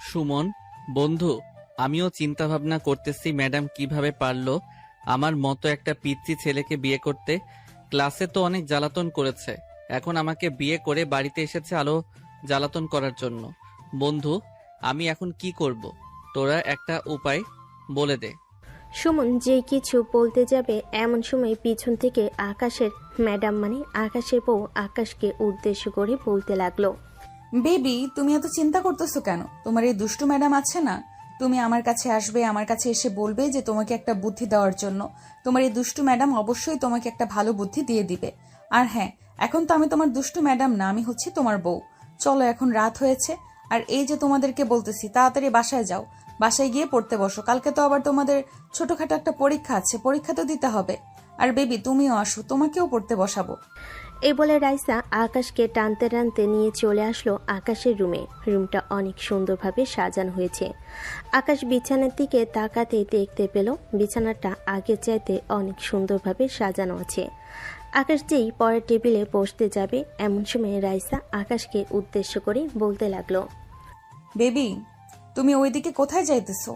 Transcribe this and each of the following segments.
সুমন, বন্ধু, আমিও চিন্তা ভাবনা করতেছি ম্যাডাম কিভাবে পারলো আমার মতো একটা পিচ্চি ছেলেকে বিয়ে করতে। ক্লাসে তো অনেক জ্বালাতন করেছে, এখন আমাকে বিয়ে করে বাড়িতে এসেছে আলো জ্বালাতন করার জন্য। বন্ধু, আমি এখন কি করব? তোরা একটা উপায় বলে দে। সুমন যে কিছু বলতে যাবে এমন সময় পিছন থেকে আকাশের ম্যাডাম মানে আকাশের বউ আকাশকে উদ্দেশ্য করে বলতে লাগলো। বেবি, তুমি এত চিন্তা করতেছো কেন? তোমার এই দুষ্টু ম্যাডাম আছে না, তুমি আমার কাছে আসবে, আমার কাছে এসে বলবে যে তোমাকে একটা বুদ্ধি দেওয়ার জন্য। তোমার এই দুষ্টু ম্যাডাম অবশ্যই তোমাকে একটা ভালো বুদ্ধি দিয়ে দিবে। আর হ্যাঁ, এখন তো আমি তোমার দুষ্টু ম্যাডাম না, আমি হচ্ছি তোমার বউ। চলো, এখন রাত হয়েছে। আর এই যে তোমাদেরকে বলতেছি, তাড়াতাড়ি বাসায় যাও, বাসায় গিয়ে পড়তে বসো। কালকে তো আবার তোমাদের ছোটখাটো একটা পরীক্ষা আছে, পরীক্ষা তো দিতে হবে। আর বেবি, তুমিও আসো, তোমাকেও পড়তে বসাবো। এই বলে রাইসা আকাশকে টানতে টানতে নিয়ে চলে আসলো আকাশের রুমে। রুমটা অনেক সুন্দরভাবে সাজানো হয়েছে। আকাশ বিছানার দিকে তাকাতেই দেখতে পেল বিছানাটা আগের চাইতে অনেক সুন্দরভাবে সাজানো আছে। আকাশ যেই পরের টেবিলে বসতে যাবে এমন সময় রাইসা আকাশকে উদ্দেশ্য করে বলতে লাগলো। বেবি, তুমি ওইদিকে কোথায় যাইতেছো?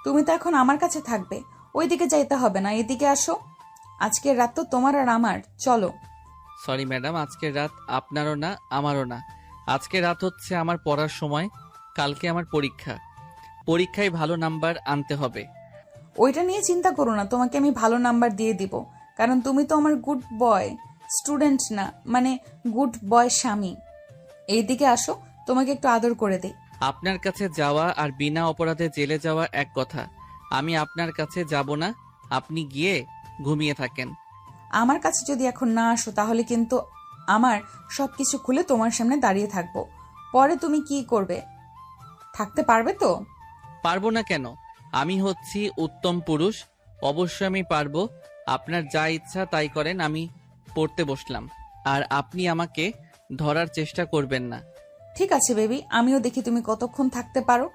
তুমি তো এখন আমার কাছে থাকবে, ওইদিকে যাইতে হবে না, এদিকে আসো। আজকের রাত তো তোমার আর আমার, চলো। সরি ম্যাডাম, আজকের রাত আপনারও না আমারও না। আজকের রাত হচ্ছে আমার পড়ার সময়। কালকে আমার পরীক্ষা, পরীক্ষায় ভালো নাম্বার আনতে হবে। ওইটা নিয়ে চিন্তা করো না, তোমাকে আমি ভালো নাম্বার দিয়ে দিব, কারণ তুমি তো আমার গুড বয় স্টুডেন্ট না, মানে গুড বয় স্বামী। এইদিকে আসো, তোমাকে একটু আদর করে দিই। আপনার কাছে যাওয়া আর বিনা অপরাধে জেলে যাওয়া এক কথা। আমি আপনার কাছে যাব না, আপনি গিয়ে ঘুমিয়ে থাকেন। আমার কাছে যদি এখন না আসো তাহলে কিন্তু আমার সবকিছু খুলে তোমার সামনে দাঁড়িয়ে থাকবো। পরে তুমি কি করবে? থাকতে পারবে তো? পারবো না কেন? আমি হচ্ছি উত্তম পুরুষ, অবশ্যই আমি পারবো। আপনার যা ইচ্ছা তাই করেন, আমি পড়তে বসলাম। আর আপনি আমাকে ধরার চেষ্টা করবেন না। ঠিক আছে বেবি, আমিও দেখি তুমি কতক্ষণ থাকতে পারো।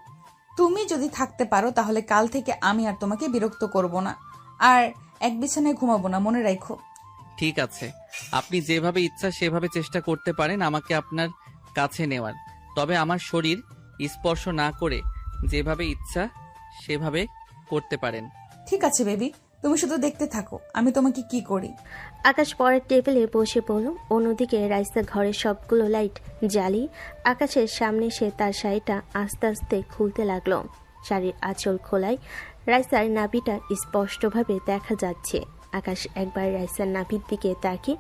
তুমি যদি থাকতে পারো তাহলে কাল থেকে আমি আর তোমাকে বিরক্ত করব না, আর এক বিছানায় ঘুমাবো না, মনে রাখো। ঠিক আছে, আপনি যেভাবে ইচ্ছা সেভাবে চেষ্টা করতে পারেন আমাকে আপনার কাছে নেওয়ার। তবে আমার শরীর স্পর্শ না করে যেভাবে ইচ্ছা সেভাবে করতে পারেন। ঠিক আছে বেবি, তুমি শুধু দেখতে থাকো আমি তোমাকে কি করি। আকাশ পরের টেবিলে বসে পড়ল। অন্যদিকে রাইসা ঘরের সবগুলো লাইট জ্বালিয়ে আকাশের সামনে এসে তার শাড়িটা আস্তে আস্তে খুলতে লাগলো। শাড়ির আঁচল খোলায় রাইসার নাভিটা স্পষ্টভাবে দেখা যাচ্ছে। আকাশ একবার রাইসার নাভির দিকে তাকিয়ে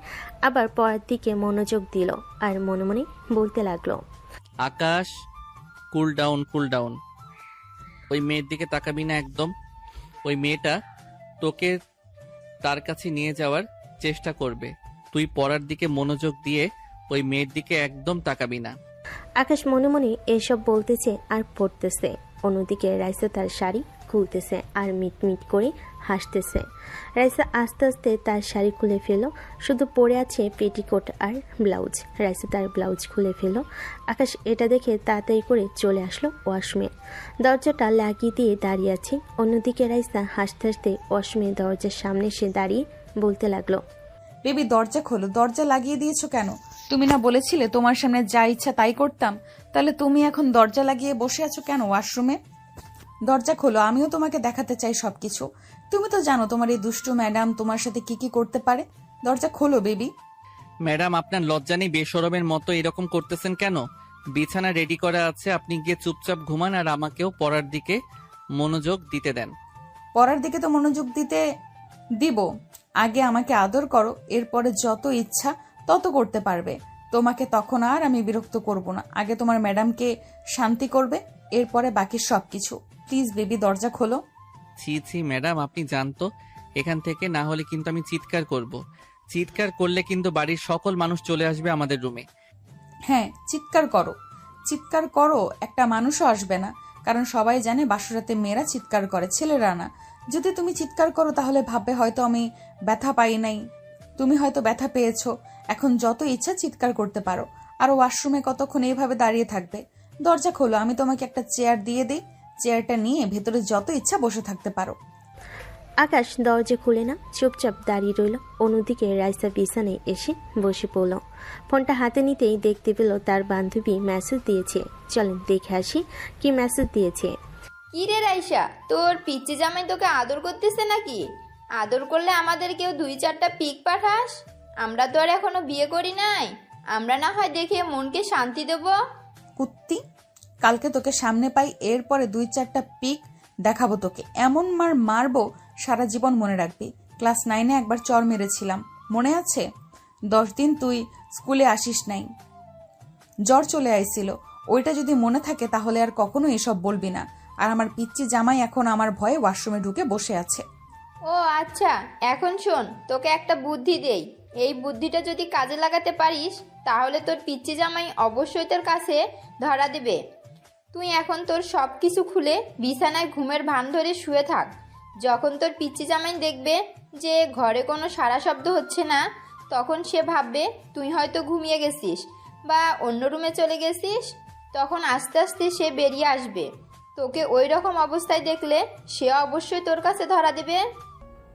আবার পরের দিকে মনোযোগ দিল আর মনে মনে বলতে লাগলো। আকাশ, কুল ডাউন, কুল ডাউন। ওই মেয়ের দিকে তাকাবি না একদম। ওই মেয়েটা তোকে তার কাছে নিয়ে যাওয়ার চেষ্টা করবে। তুই পড়ার দিকে মনোযোগ দিয়ে ওই মেয়ের দিকে একদম তাকাবি না। আকাশ মনে মনে এসব বলতেছে আর পড়তেছে। অন্যদিকে রাইসা তার শাড়ি খুলতেছে আর মিটমিট করে হাসতেছে। রাইসা আস্তে আস্তে তার শাড়ি খুলে ফেলল, শুধু পরে আছে পেটিকোট আর ব্লাউজ। রাইসা তার ব্লাউজ খুলে ফেলল। আকাশ এটা দেখে তাড়াতাড়ি করে চলে আসলো ওয়াশরুমে। দরজাটা লাগিয়ে দিয়ে দাঁড়িয়ে আছে। অন্যদিকে রাইসা হাসতে হাসতে ওয়াশরুমের দরজার সামনে এসে দাঁড়িয়ে বলতে লাগলো। বেবি, দরজা খোলো, দরজা লাগিয়ে দিয়েছো কেন? তুমি না বলেছিলে তোমার সামনে যা ইচ্ছা তাই করতাম? তাহলে তুমি এখন দরজা লাগিয়ে বসে আছো কেন ওয়াশরুমে? দরজা খোলো, আমিও তোমাকে দেখাতে চাই সবকিছু। তুমি তো জানো তোমার এই দুষ্টু ম্যাডাম তোমার সাথে কি কি করতে পারে। দরজা খোলো বেবি। ম্যাডাম, আপনার লজ্জা নেই? বেশরমের মতো এরকম করতেছেন কেন? বিছানা রেডি করা আছে, আপনি গিয়ে চুপচাপ ঘুমান আর আমাকেও পড়ার দিকে মনোযোগ দিতে দেন। পড়ার দিকে তো মনোযোগ দিতে দিব, আগে আমাকে আদর করো, এরপরে যত ইচ্ছা তত করতে পারবে। তোমাকে তখন আর আমি বিরক্ত করব না। আগে তোমার ম্যাডামকে শান্তি করবে, এরপরে বাকি সবকিছু। প্লিজ বেবি, দরজা খোলো। ছি ছি ম্যাডাম, আপনি জানতো এখান থেকে, না হলে কিন্তু আমি চিৎকার করব। চিৎকার করলে কিন্তু বাড়ির সকল মানুষ চলে আসবে আমাদের রুমে। হ্যাঁ, চিৎকার করো, চিৎকার করো, একটা মানুষও আসবে না, কারণ সবাই জানে বাসরাতে মেয়েরা চিৎকার করে, ছেলেরা না। যদি তুমি চিৎকার করো তাহলে ভাববে হয়তো আমি ব্যথা পাই নাই, তুমি হয়তো ব্যথা পেয়েছো। এখন যত ইচ্ছা চিৎকার করতে পারো। আর ওয়াশরুমে কতক্ষণ এইভাবে দাঁড়িয়ে থাকবে? দরজা খোলো, আমি তোমাকে একটা চেয়ার দিয়ে দিই, চেয়ারটা নিয়ে ভেতরে যত ইচ্ছা বসে থাকতে পারো। আকাশ দরজা খুলে না, চুপচাপ দাঁড়িয়ে রইল। অন্যদিকে রাইসা বিছানায় এসে বসে পড়ল। ফোনটা হাতে নিতেই দেখতে পেল তার বান্ধবী মেসেজ দিয়েছে। চলেন দেখে আসি কি মেসেজ দিয়েছে। কি রে রাইসা, তোর পিচ্চি জামাই তোকে আদর করতেছে নাকি? আদর করলে আমাদের কেউ 2-4টা পিক পাঠাস। আমরা তো আর এখনো বিয়ে করি নাই, আমরা না হয় দেখে মনকে শান্তি দেব। কুত্তি, কালকে তোকে সামনে পাই, এরপরে 2-4টা পিক দেখাবো তোকে, এমন মার মারবো সারা জীবন মনে রাখবি। ক্লাস 9-এ একবার চর মেরেছিলাম, মনে আছে? 10 দিন তুই স্কুলে আসিস নাই, জ্বর চলে আইছিল। ওইটা যদি মনে থাকে তাহলে আর কখনো এসব বলবি না। আর আমার পিচ্চি জামাই এখন আমার ভয়ে ওয়াশরুমে ঢুকে বসে আছে। ও আচ্ছা, এখন শোন, তোকে একটা বুদ্ধি দেই। এই বুদ্ধিটা যদি কাজে লাগাতে পারিস তাহলে তোর পিচ্চি জামাই অবশ্যই তোর কাছে ধরা দেবে। তুই এখন তোর সব কিছু খুলে বিছানায় ঘুমের ভান ধরে শুয়ে থাক। যখন তোর পিচ্চি জামাই দেখবে যে ঘরে কোনো সারা শব্দ হচ্ছে না, তখন সে ভাববে তুই হয়তো ঘুমিয়ে গেছিস বা অন্য রুমে চলে গেছিস। তখন আস্তে আস্তে সে বেরিয়ে আসবে। তোকে ওই রকম অবস্থায় দেখলে সে অবশ্যই তোর কাছে ধরা দেবে।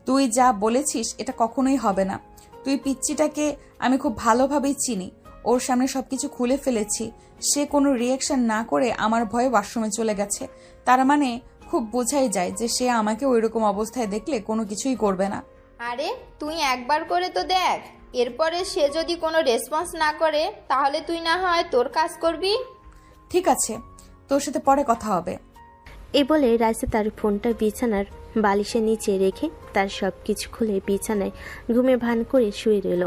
তুই যা বলেছিস এটা কখনোই হবে না। তুই পিচ্চিটাকে আমি খুব ভালোভাবেই চিনি। ওর সামনে সবকিছু খুলে ফেলেছি, সে কোনো রিয়াকশন না করে আমার ভয়ে ওয়াশরুমে চলে গেছে। তার মানে খুব বোঝাই যায় যে সে আমাকে ওইরকম অবস্থায় দেখলে কোনো কিছুই করবে না। আরে তুই একবার করে তো দেখ, এরপরে সে যদি কোনো রেসপন্স না করে তাহলে তুই না হয় তোর কাজ করবি। ঠিক আছে, তোর সাথে পরে কথা হবে। এ বলে রাইসা তার ফোনটা বিছানার বালিশের নিচে রেখে তার সব কিছু খুলে বিছানায় ঘুমে ভান করে শুয়ে রইল।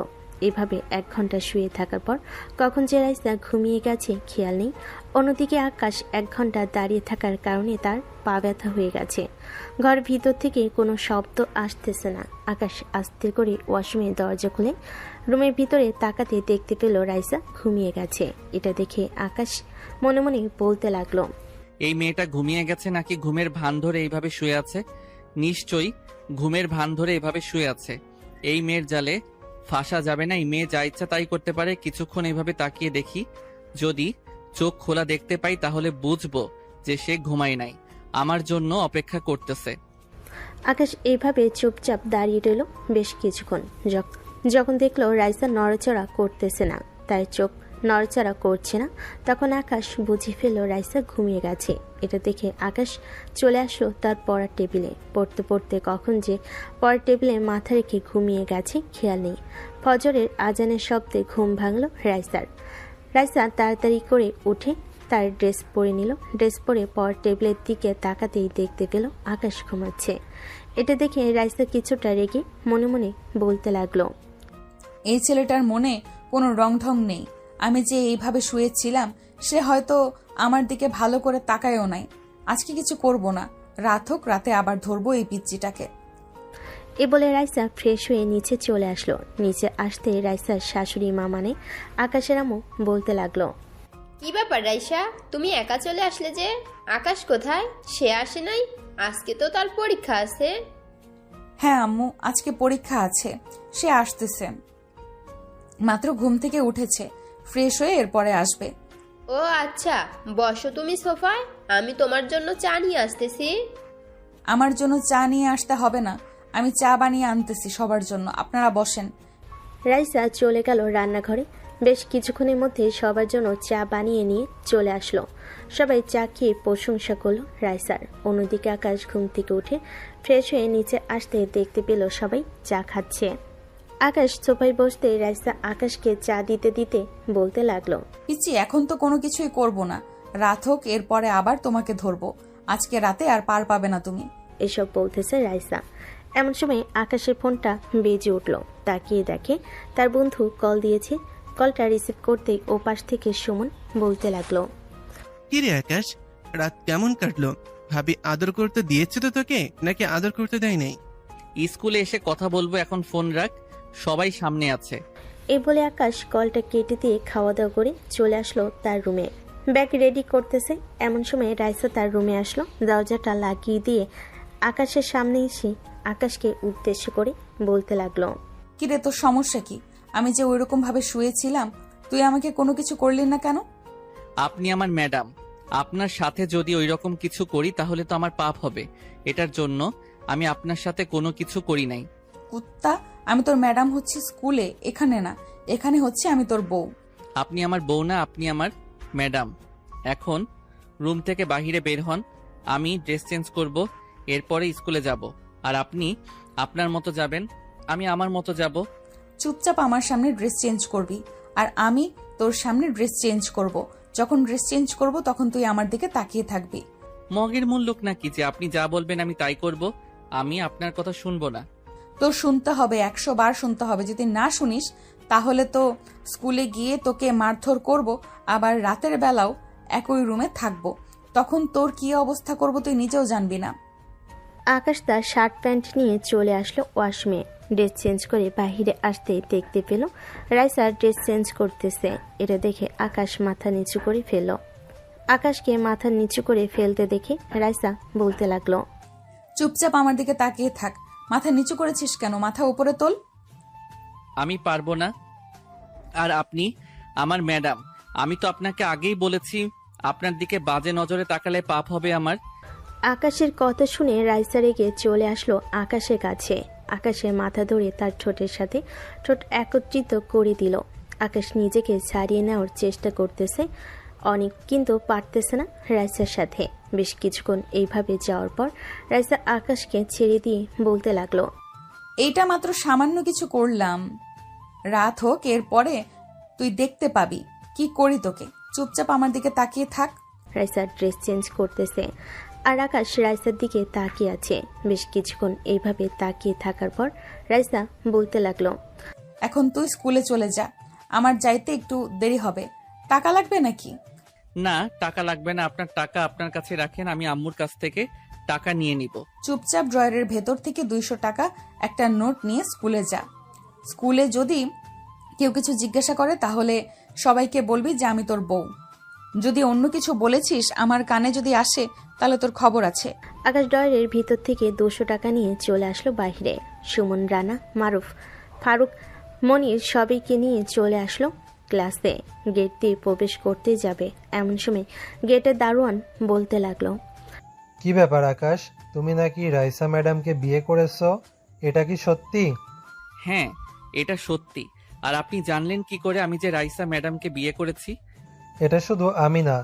এভাবে 1 ঘন্টা শুয়ে থাকার পর কখন যে রাইসা ঘুমিয়ে গেছে খেয়াল নেই। অন্যদিকে আকাশ 1 ঘন্টা দাঁড়িয়ে থাকার কারণে তার পা ব্যথা হয়ে গেছে। ঘর ভিতর থেকে কোনো শব্দ আসতেছে না। আকাশ আস্তে করে ওয়াশরুমের দরজা খুলে রুমের ভিতরে তাকাতে দেখতে পেল রাইসা ঘুমিয়ে গেছে। এটা দেখে আকাশ মনে মনে বলতে লাগলো, এই মেয়েটা ঘুমিয়ে গেছে নাকি ঘুমের ভান ধরে এইভাবে শুয়ে আছে? নিশ্চয়ই ঘুমের ভান ধরে এভাবে শুয়ে আছে। এই মেয়ের জালে ফাঁসা যাবে না। এই মেয়ে যা ইচ্ছা তাই করতে পারে। কিছুক্ষণ এইভাবে তাকিয়ে দেখি, যদি চোখ খোলা দেখতে পাই তাহলে বুঝবো যে সে ঘুমায় নাই, আমার জন্য অপেক্ষা করতেছে। আকাশ এইভাবে চুপচাপ দাঁড়িয়ে রইল বেশ কিছুক্ষণ। যখন দেখলো রাইসা নড়াচড়া করতেছে না, তাই চোখ নড়াচড়া করছে না, তখন আকাশ বুঝে ফেলল রাইসা ঘুমিয়ে গেছে। এটা দেখে আকাশ চলে আসলো তার পড়ার টেবিলে। পড়তে পড়তে কখন যে পড়ার টেবিলে মাথা রেখে ঘুমিয়ে গেছে খেয়াল নেই। ফজরের আজানের শব্দে ঘুম ভাঙল রাইসার। রাইসা তাড়াতাড়ি করে উঠে তার ড্রেস পরে নিল। ড্রেস পরে পড়ার টেবিলের দিকে তাকাতেই দেখতে পেল আকাশ ঘুমাচ্ছে। এটা দেখে রাইসা কিছুটা রেগে মনে মনে বলতে লাগলো, এই ছেলেটার মনে কোনো রংঢং নেই। আমি যে এইভাবে শুয়েছিলাম সে হয়তো আমার দিকে ভালো করে তাকায়ও নাই। আজকে কিছু করব না, রাত হোক, রাতে আবার ধরবো এই পিচ্চিটাকে। এ বলে রাইসা ফ্রেশ হয়ে নিচে চলে আসলো। নিচে আসতে রাইসার শাশুড়ি মা মানে আকাশের আম্মু বলতে লাগলো, কি ব্যাপার রাইসা, তুমি একা চলে আসলে যে? আকাশ কোথায়? সে আসে নাই? আজকে তো তার পরীক্ষা আছে। হ্যাঁ আম্মু, আজকে পরীক্ষা আছে, সে আসতেছে। মাত্র ঘুম থেকে উঠেছে, ফ্রেশ হয়ে এরপরে আসবে। ও আচ্ছা, বসো তুমি সোফায়, আমি তোমার জন্য চা নিয়ে আসতেছি। আমার জন্য চা নিয়ে আসতে হবে না, আমি চা বানিয়ে আনতেছি সবার জন্য, আপনারা বসেন। রাইসা চলে গেল রান্নাঘরে। বেশ কিছুক্ষণের মধ্যে সবার জন্য চা বানিয়ে নিয়ে চলে আসলো। সবাই চা খেয়ে প্রশংসা করলো রাইসার। অন্যদিকে আকাশ ঘুম থেকে উঠে ফ্রেশ হয়ে নিচে আসতে দেখতে পেল সবাই চা খাচ্ছে। আকাশ সোফায় বসতে রাইসা আকাশকে চা দিতে দিতে বলতে লাগলো, পিচ্চি, এখন তো কোনো কিছুই করব না, রাত হোক, এরপরে আবার তোমাকে ধরবো। আজকে রাতে আর পার পাবে না তুমি। এসব বলতেছে রাইসা। এমন সময় আকাশের ফোনটা বেজে উঠল। তাকিয়ে দেখে তার বন্ধু কল দিয়েছে। কলটা রিসিভ করতেই ও পাশ থেকে সুমন বলতে লাগলো, কিরে আকাশ, রাত কেমন কাটলো? ভাবি আদর করতে দিয়েছে তো তোকে, নাকি আদর করতে দেয় নাই? স্কুলে এসে কথা বলবো, এখন ফোন রাখ, সবাই সামনে আছে। এ বলে আকাশ কলটা কেটে দিয়ে খাওয়া দাওয়া করে চলে আসলো তার রুমে। ব্যাগ রেডি করতেছে। এমন সময় রাইসা তার রুমে আসলো। দরজাটা লাগিয়ে দিয়ে আকাশের সামনে এসে আকাশকে উদ্দেশ্য করে বলতে লাগলো, কিরে, তোর সমস্যা কি? আমি যে ওইরকম ভাবে শুয়েছিলাম, তুই আমাকে কোনো কিছু করলি না কেন? আপনি আমার ম্যাডাম, আপনার সাথে যদি ওই রকম কিছু করি তাহলে তো আমার পাপ হবে। এটার জন্য আমি আপনার সাথে কোনো কিছু করি নাই। কুত্তা, আমি তোর ম্যাডাম হচ্ছে স্কুলে, এখানে না। এখানে হচ্ছে আমি তোর বউ। আপনি আমার বউ না, আপনি আমার ম্যাডাম। এখন রুম থেকে বাহিরে বের হন। আমি ড্রেস চেঞ্জ করব, এরপরে স্কুলে যাব। আর আপনি আপনার মতো যাবেন, আমি আমার মতো যাব। চুপচাপ আমার সামনে ড্রেস চেঞ্জ করবি, আর আমি তোর সামনে ড্রেস চেঞ্জ করব। যখন ড্রেস চেঞ্জ করব তখন তুই আমার দিকে তাকিয়ে থাকবি। মগের মূল লোক নাকি যে আপনি যা বলবেন আমি তাই করব? আমি আপনার কথা শুনবো না। তোর শুনতে হবে, 100 বার শুনতে হবে। যদি না শুনিস তাহলে তো স্কুলে গিয়ে তোকে মারধর করব, আবার রাতের বেলাও একই রুমে থাকবো। তখন তোর কি অবস্থা করব তুই নিজেও জানবি না। আকাশ তার শার্ট প্যান্ট নিয়ে চলে আসলো ওয়াশরুমে। ড্রেস চেঞ্জ করে বাহিরে আসতে দেখতে পেল রাইসা ড্রেস চেঞ্জ করতেছে। এটা দেখে আকাশ মাথা নিচু করে ফেলল। আকাশকে মাথা নিচু করে ফেলতে দেখে রাইসা বলতে লাগলো, চুপচাপ আমার দিকে তাকিয়ে থাক। মাথা নিচু করেছিস কেন? মাথা উপরে তোল। আমি পারবো না। আর আপনি আমার ম্যাডাম, আমি তো আপনাকে আগেই বলেছি আপনার দিকে বাজে নজরে তাকালে পাপ হবে আমার। আকাশের কথা শুনে রাইসা রেগে চলে আসলো আকাশের কাছে। আকাশের মাথা ধরে তার ঠোঁটের সাথে ঠোঁট একত্রিত করে দিল। আকাশ নিজেকে ছাড়িয়ে নেওয়ার চেষ্টা করতেছে অনেক, কিন্তু পারতেছে না রাইসার সাথে। বেশ কিছুক্ষণ এইভাবে যাওয়ার পর রাইসা আকাশকে ছেড়ে দিয়ে বলতে লাগলো, এইটা মাত্র সামান্য কিছু করলাম। রাত হোক, এরপরে তুই দেখতে পাবি কি করি তোকে। চুপচাপ আমার দিকে তাকিয়ে থাক। রাইসা ড্রেস চেঞ্জ করতেছে আর আকাশ রাইসার দিকে তাকিয়ে আছে। বেশ কিছুক্ষণ এইভাবে তাকিয়ে থাকার পর রাইসা বলতে লাগলো, এখন তুই স্কুলে চলে যা, আমার যাইতে একটু দেরি হবে। টাকা লাগবে নাকি? না, টাকা লাগবে না। আপনার টাকা আপনার কাছে রাখেন, আমি আম্মুর কাছ থেকে টাকা নিয়ে নিব। চুপচাপ ড্রয়ারের ভেতর থেকে 200 টাকা একটা নোট নিয়ে স্কুলে যা। স্কুলে যদি কেউ কিছু জিজ্ঞাসা করে তাহলে সবাইকে বলবি যে আমি তোর বউ। যদি অন্য কিছু বলেছিস আমার কানে যদি আসে তাহলে তোর খবর আছে। আকাশ ডয়ের ভিতর থেকে 200 টাকা নিয়ে চলে আসলো বাইরে। সুমন, রানা, মারুফ, ফারুক, মনির সবাইকে নিয়ে চলে আসলো ক্লাসে। গেট দিয়ে প্রবেশ করতে যাবে এমন সময় গেটের দারোয়ান বলতে লাগলো, কি ব্যাপার আকাশ, তুমি নাকি রাইসা ম্যাডামকে বিয়ে করেছো? এটা কি সত্যি? হ্যাঁ, এটা সত্যি। আর আপনি জানলেন কি করে আমি যে রাইসা ম্যাডামকে বিয়ে করেছি? এটা শুধু আমি না,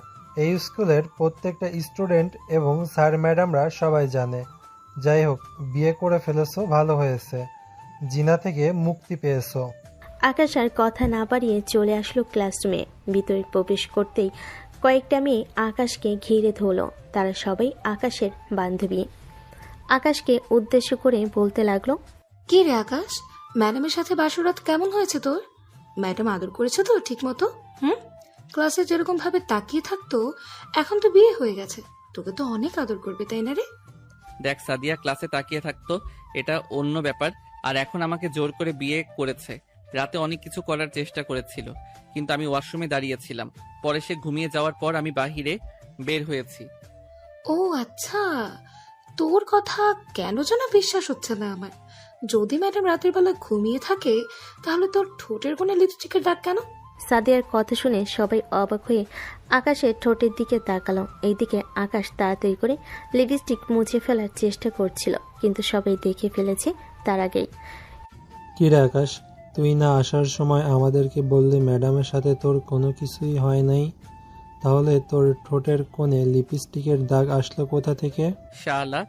এই স্কুলের প্রত্যেকটা স্টুডেন্ট এবং স্যার ম্যাডামরা সবাই জানে। যাই হোক, বিয়ে করে ফেলেছো, ভালো হয়েছে। জিনা থেকে মুক্তি পেয়েছো। আকাশ আর কথা না বাড়িয়ে চলে আসলো ক্লাসরুমে। ভিতরে প্রবেশ করতেই কয়েকটা মেয়ে আকাশকে ঘিরে ধরলো। তারা সবাই আকাশের বান্ধবী। আকাশকে উদ্দেশ্য করে বলতে লাগলো, কি রে আকাশ, ম্যাডামের সাথে বাসরাত কেমন হয়েছে তোর? ম্যাডাম আদর করেছে তো ঠিক মতো? ক্লাসে যেরকম ভাবে তাকিয়ে থাকতো, এখন তো বিয়ে হয়ে গেছে, তোকে তো অনেক আদর করবে, তাই না রে? দেখ সাদিয়া, ক্লাসে তাকিয়ে থাকতো এটা অন্য ব্যাপার, আর এখন আমাকে জোর করে বিয়ে করেছে। রাতে অনেক কিছু করার চেষ্টা করেছিল, কিন্তু আমি ওয়াশরুমে দাঁড়িয়েছিলাম। পরে সে ঘুমিয়ে যাওয়ার পর আমি বাহিরে বের হয়েছি। ও আচ্ছা, তোর কথা কেন যেন বিশ্বাস হচ্ছে না আমার। যদি ম্যাডাম রাতের বেলা ঘুমিয়ে থাকে, তাহলে তোর ঠোঁটের কোণে লিপস্টিকের দাগ কেন? সাদিয়ার কথা শুনে সবাই অবাক হয়ে আকাশের ঠোঁটের দিকে তাকালো। এইদিকে আকাশ তাড়াতাড়ি করে লিপস্টিক মুছে ফেলার চেষ্টা করছিল, কিন্তু সবাই দেখে ফেলেছে তার আগেই। কি রে আকাশ, তুই না আসার সময় আমাদেরকে বললি ম্যাডামের সাথে তোর কোনো কিছুই হয় নাই, তাহলে তোর ঠোঁটের কোণে লিপস্টিকের দাগ আসলো কোথা থেকে? শালা,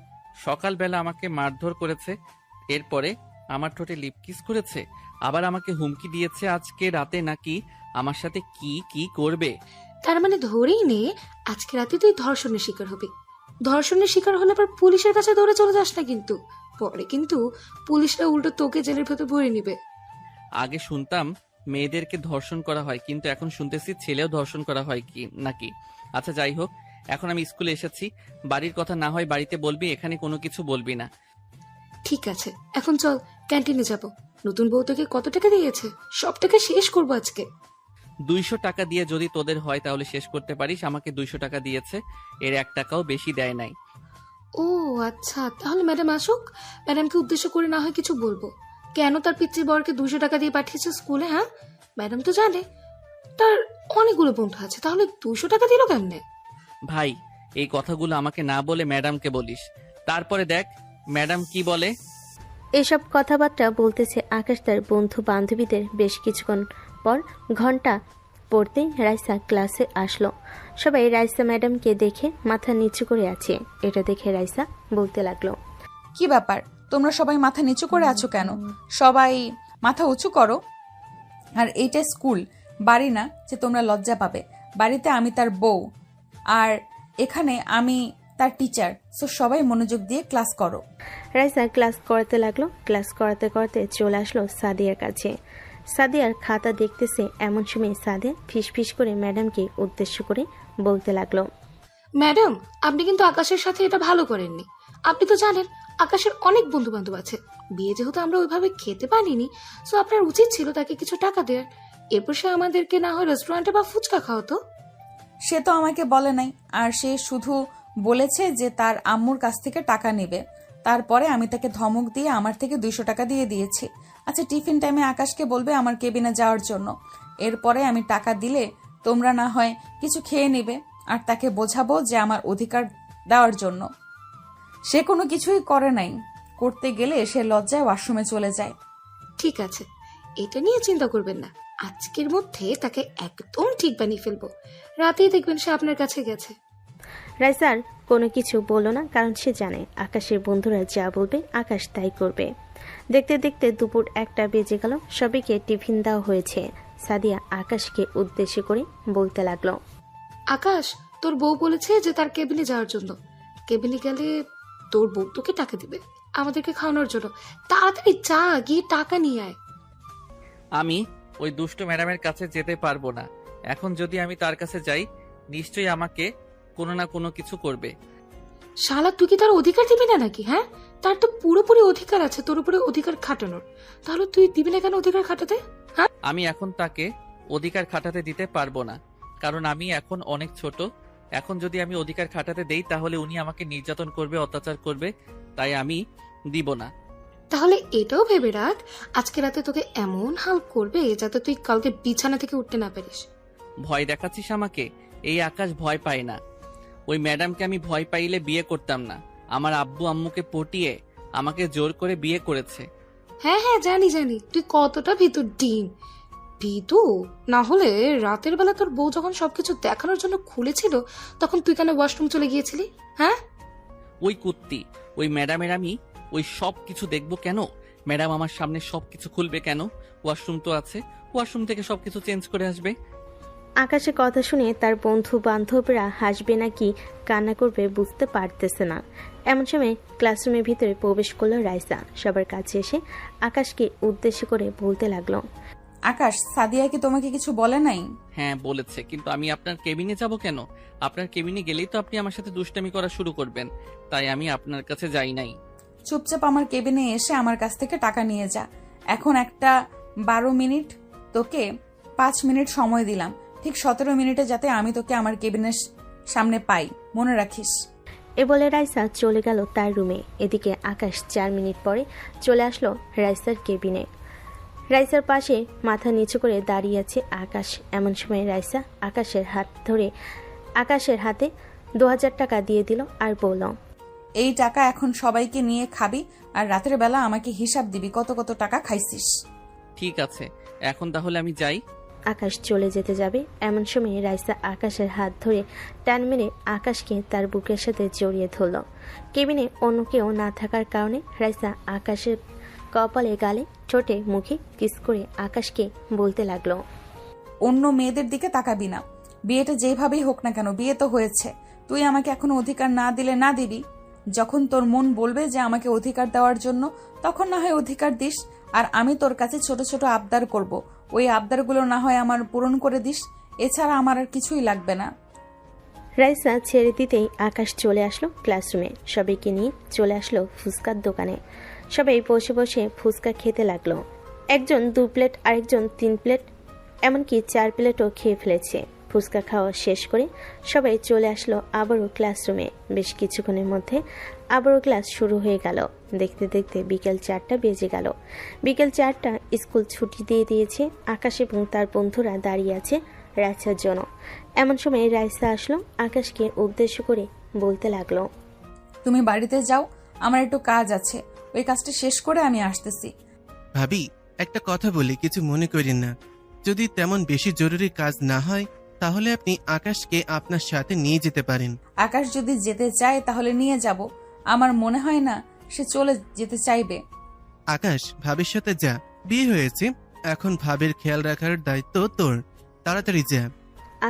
সকালবেলা আমাকে মারধর করেছে, এরপরে আমার ঠোঁটে লিপ কিস করেছে, আবার আমাকে হুমকি দিয়েছে আজকে রাতে নাকি আমার সাথে কি কি করবে। তার মানে ধরেই নে আজকে রাতে তুই ধর্ষণের শিকার হবি। ধর্ষণের শিকার হলে আবার পুলিশের কাছে দৌড়ে চলে যাস না কিন্তু, পরে কিন্তু পুলিশরা উল্টো তোকে জেলের ভেতর ভরে নিবে। আগে শুনতাম মেয়েদেরকে ধর্ষণ করা হয়, কিন্তু এখন শুনতেছি ছেলেও ধর্ষণ করা হয় কি নাকি। আচ্ছা যাই হোক, এখন আমি স্কুলে এসেছি, বাড়ির কথা না হয় বাড়িতে বলবি, এখানে কোনো কিছু বলবি না। ঠিক আছে, এখন চল ক্যান্টিনে যাব। নতুন বউ তোকে কত টাকা দিয়েছে? সব টাকা শেষ করবো আজকে। 200 টাকা দিয়ে যদি তোদের হয় তাহলে শেষ করতে পারিস। আমাকে 200 টাকা দিয়েছে, এর 1 টাকাও বেশি দেয় নাই। ও আচ্ছা, তাহলে ম্যাডাম আসুক, ম্যাডামকে উদ্দেশ্য করে না হয় কিছু বলবো। কেন তার পিচ্চির বরকে 200 টাকা দিয়ে পাঠিয়েছে স্কুলে? হ্যাঁ, ম্যাডাম তো জানে তার অনেকগুলো বন্ধু আছে, তাহলে 200 টাকা দিল কেমনে? ভাই, এই কথাগুলো আমাকে না বলে ম্যাডামকে বলিস, তারপরে দেখ ম্যাডাম কি বলে? এসব কথাবার্তা বলতেছে আকাশ তার বন্ধু বান্ধবীদের। বেশ কিছুক্ষণ পর ঘন্টা পড়তেই রাইসা ক্লাসে আসলো। সবাই রাইসা ম্যাডামকে দেখে মাথা নিচু করে আছে। এটা দেখে রাইসা বলতে লাগলো, কি ব্যাপার, তোমরা সবাই মাথা নিচু করে আছো কেন? সবাই মাথা উঁচু করো। আর এইটা স্কুল, বাড়ি না যে তোমরা লজ্জা পাবে। বাড়িতে আমি তার বউ, আর এখানে আমি তার টিচার। সো সবাই মনোযোগ দিয়ে ক্লাস করো। রাইসা ক্লাস করাতে লাগলো। ক্লাস করাতে করাতে চলে আসলো সাদিয়ার কাছে। সাদিয়ার খাতা দেখতেছে। এমন সময় সাদিয়া ফিসফিস করে ম্যাডামকে উদ্দেশ্য করে বলতে লাগলো, ম্যাডাম, আপনি কিন্তু আকাশের সাথে এটা ভালো করেননি। আপনি তো জানেন আকাশের অনেক বন্ধু বান্ধব আছে। বিয়ে যেহেতু আমরা ওইভাবে খেতে পারিনি, সো আপনার উচিত ছিল তাকে কিছু টাকা দেওয়ার। এরপর সে আমাদেরকে না হয় রেস্টুরেন্টে বা ফুচকা খাওয়াতো। সে তো আমাকে বলে নাই, আর সে শুধু বলেছে যে তার আম্মুর কাছ থেকে টাকা নেবে। তারপরে আমি তাকে ধমক দিয়ে আমার থেকে 200 টাকা দিয়ে দিয়েছি। আচ্ছা, টিফিন টাইমে আকাশকে বলবে আমার কেবিনে যাওয়ার জন্য। এরপরে আমি টাকা দিলে তোমরা না হয় কিছু খেয়ে নেবে, আর তাকে বোঝাবো যে আমার অধিকার দেওয়ার জন্য। সে কোনো কিছুই করে নাই। করতে গেলে সে লজ্জায় ওয়াশরুমে চলে যায়। ঠিক আছে, এটা নিয়ে চিন্তা করবেন না। আজকের মধ্যে তাকে একদম ঠিক বানিয়ে ফেলবো। রাতেই দেখবেন সে আপনার কাছে গেছে। রাইসার কোনো কিছু বলল না, কারণ সে জানে আকাশের বন্ধুরা যা বলবে আকাশ তাই করবে। দেখতে দেখতে দুপুর 1টা বেজে গেল। সবাইকে টিফিন দেওয়া হয়েছে। সাদিয়া আকাশকে উদ্দেশ্য করে বলতে লাগলো, আকাশ, তোর বউ বলেছে যে তার কেবিনে যাওয়ার জন্য। কেবিনে গেলে তোর বউ তোকে টাকা দিবে আমাদেরকে খাওয়ানোর জন্য। তাড়াতাড়ি যা, গিয়ে টাকা নিয়ে আয়। আমি ওই দুষ্ট ম্যাডামের কাছে যেতে পারবো না। এখন যদি আমি তার কাছে যাই, নিশ্চয়ই আমাকে কোনো না কোনো কিছু করবে। শালা, তুই কি তার অধিকার দিবি না নাকি? হ্যাঁ, তার তো পুরোপুরি অধিকার আছে তোর উপরে অধিকার খাটানোর। তাহলে তুই দিবি না কেন অধিকার খাটাতে? হ্যাঁ, আমি এখন তাকে অধিকার খাটাতে দিতে পারবো না, কারণ আমি এখন অনেক ছোট। এখন যদি আমি অধিকার খাটাতে দেই তাহলে উনি আমাকে নির্যাতন করবে, অত্যাচার করবে। তাই আমি দিব না। তাহলে এটাও ভেবে রাখ, আজকে রাতে তোকে এমন হাল করবে যাতে তুই কালকে বিছানা থেকে উঠতে না পারিস। ভয় দেখাচ্ছিস আমাকে? এই আকাশ ভয় পায় না। ওই ম্যাডামকে আমি ভয় পাইলে বিয়ে করতাম না। আমার আব্বু আম্মুকে পটিয়ে আমাকে জোর করে বিয়ে করেছে। হ্যাঁ হ্যাঁ, জানি জানি তুই কতটা ভিতর ডিম। ভিতু না হলে রাতের বেলা তোর বউ যখন সবকিছু দেখানোর জন্য খুলেছিল, তখন তুই কেন ওয়াশরুম চলে গিয়েছিলি? হ্যাঁ, ওই কুত্তি, ওই ম্যাডামের আমি ওই সব কিছু দেখবো কেন? ম্যাডাম আমার সামনে সবকিছু খুলবে কেন? ওয়াশরুম তো আছে, ওয়াশরুম থেকে সবকিছু চেঞ্জ করে আসবে। আকাশের কথা শুনে তার বন্ধু বান্ধবরা হাসবে নাকি কান্না করবে বুঝতে পারতেছে না। এমন সময় ক্লাসরুমের ভিতরে প্রবেশ করলো রাইসা। সবার কাছে এসে আকাশকে উদ্দেশ্য করে বলতে লাগলো, আকাশ, সাদিয়া কি তোমাকে কিছু বলে নাই? হ্যাঁ বলেছে, কিন্তু আমি আপনার কেবিনে যাব কেন? আপনার কেবিনে গেলেই তো আপনি আমার সাথে দুষ্টামি করা শুরু করবেন। তাই আমি আপনার কাছে যাই নাই। চুপচাপ আমার কেবিনে এসে আমার কাছ থেকে টাকা নিয়ে যা। এখন একটা 12 মিনিট, তোকে 5 মিনিট সময় দিলাম। ঠিক 17 মিনিটে যাতে আমি তোকে আমার কেবিনের সামনে পাই, মনে রাখিস। এ বলে রাইসা চলে গেল তার রুমে। এদিকে আকাশ 4 মিনিট পরে চলে আসলো রাইসার কেবিনে। রাইসার পাশে মাথা নিচু করে দাঁড়িয়ে আছে আকাশ। এমন সময় রাইসা আকাশের হাত ধরে আকাশের হাতে 2000 টাকা দিয়ে দিল আর বলল, এই টাকা এখন সবাইকে নিয়ে খাবি, আর রাতের বেলা আমাকে হিসাব দিবি কত কত টাকা খাইছিস। ঠিক আছে, এখন তাহলে আমি যাই। আকাশ চলে যেতে যাবে এমন সময় রাইসা আকাশের হাত ধরে টান মেরে আকাশকে তার বুকের সাথে জড়িয়ে ধরল। কেবিনে অন্য কেউ না থাকার কারণে রাইসা আকাশের কপালে, গালে, ঠোঁটে, মুখে কিস করে আকাশকে বলতে লাগলো, অন্য মেয়েদের দিকে তাকাবি না। বিয়েটা যেভাবেই হোক না কেন, বিয়ে তো হয়েছে। তুই আমাকে এখনো অধিকার না দিলে না দিবি। যখন তোর মন বলবে যে আমাকে অধিকার দেওয়ার জন্য, তখন না হয় অধিকার দিস। আর আমি তোর কাছে ছোট ছোট আবদার করব। ওই আবদারগুলো না হয় আমার পূরণ করে দিস। এছাড়া আমার আর কিছুই লাগবে না। রাইসা ছেড়ে দিতেই আকাশ চলে আসলো ক্লাসরুমে। সবাইকে নিয়ে চলে আসলো ফুচকার দোকানে। সবাই বসে বসে ফুচকা খেতে লাগলো। একজন 2 প্লেট, আরেকজন 3 প্লেট, এমনকি 4 প্লেটও খেয়ে ফেলেছে। ফুচকা খাওয়া শেষ করে সবাই চলে আসলো আবারও ক্লাসরুমে। বেশ কিছুক্ষণের মধ্যে আবারও ক্লাস শুরু হয়ে গেল। দেখতে দেখতে বিকেল 4টা বেজে গেল। বিকেল 4টা, স্কুল ছুটি দিয়ে দিয়েছে। আকাশ এবং তার বন্ধুরা দাঁড়িয়ে আছে রাইসার জন্য। এমন সময় রাইসা আসলো, আকাশকে উদ্দেশ্য করে বলতে লাগলো, তুমি বাড়িতে যাও, আমার একটু কাজ আছে, ওই কাজটা শেষ করে আমি আসতেছি। ভাবি, একটা কথা বলি, কিছু মনে করেন না। যদি তেমন বেশি জরুরি কাজ না হয় তাহলে আপনি আকাশকে আপনার সাথে নিয়ে যেতে পারেন। আকাশ যদি যেতে চায় তাহলে নিয়ে যাব। আমার মনে হয় না সে চলে যেতে চাইবে। আকাশ, ভাবির সাথে যা, বিয়ে হয়েছে, এখন ভাবির খেয়াল রাখার দায়িত্ব তোর। তাড়াতাড়ি যা।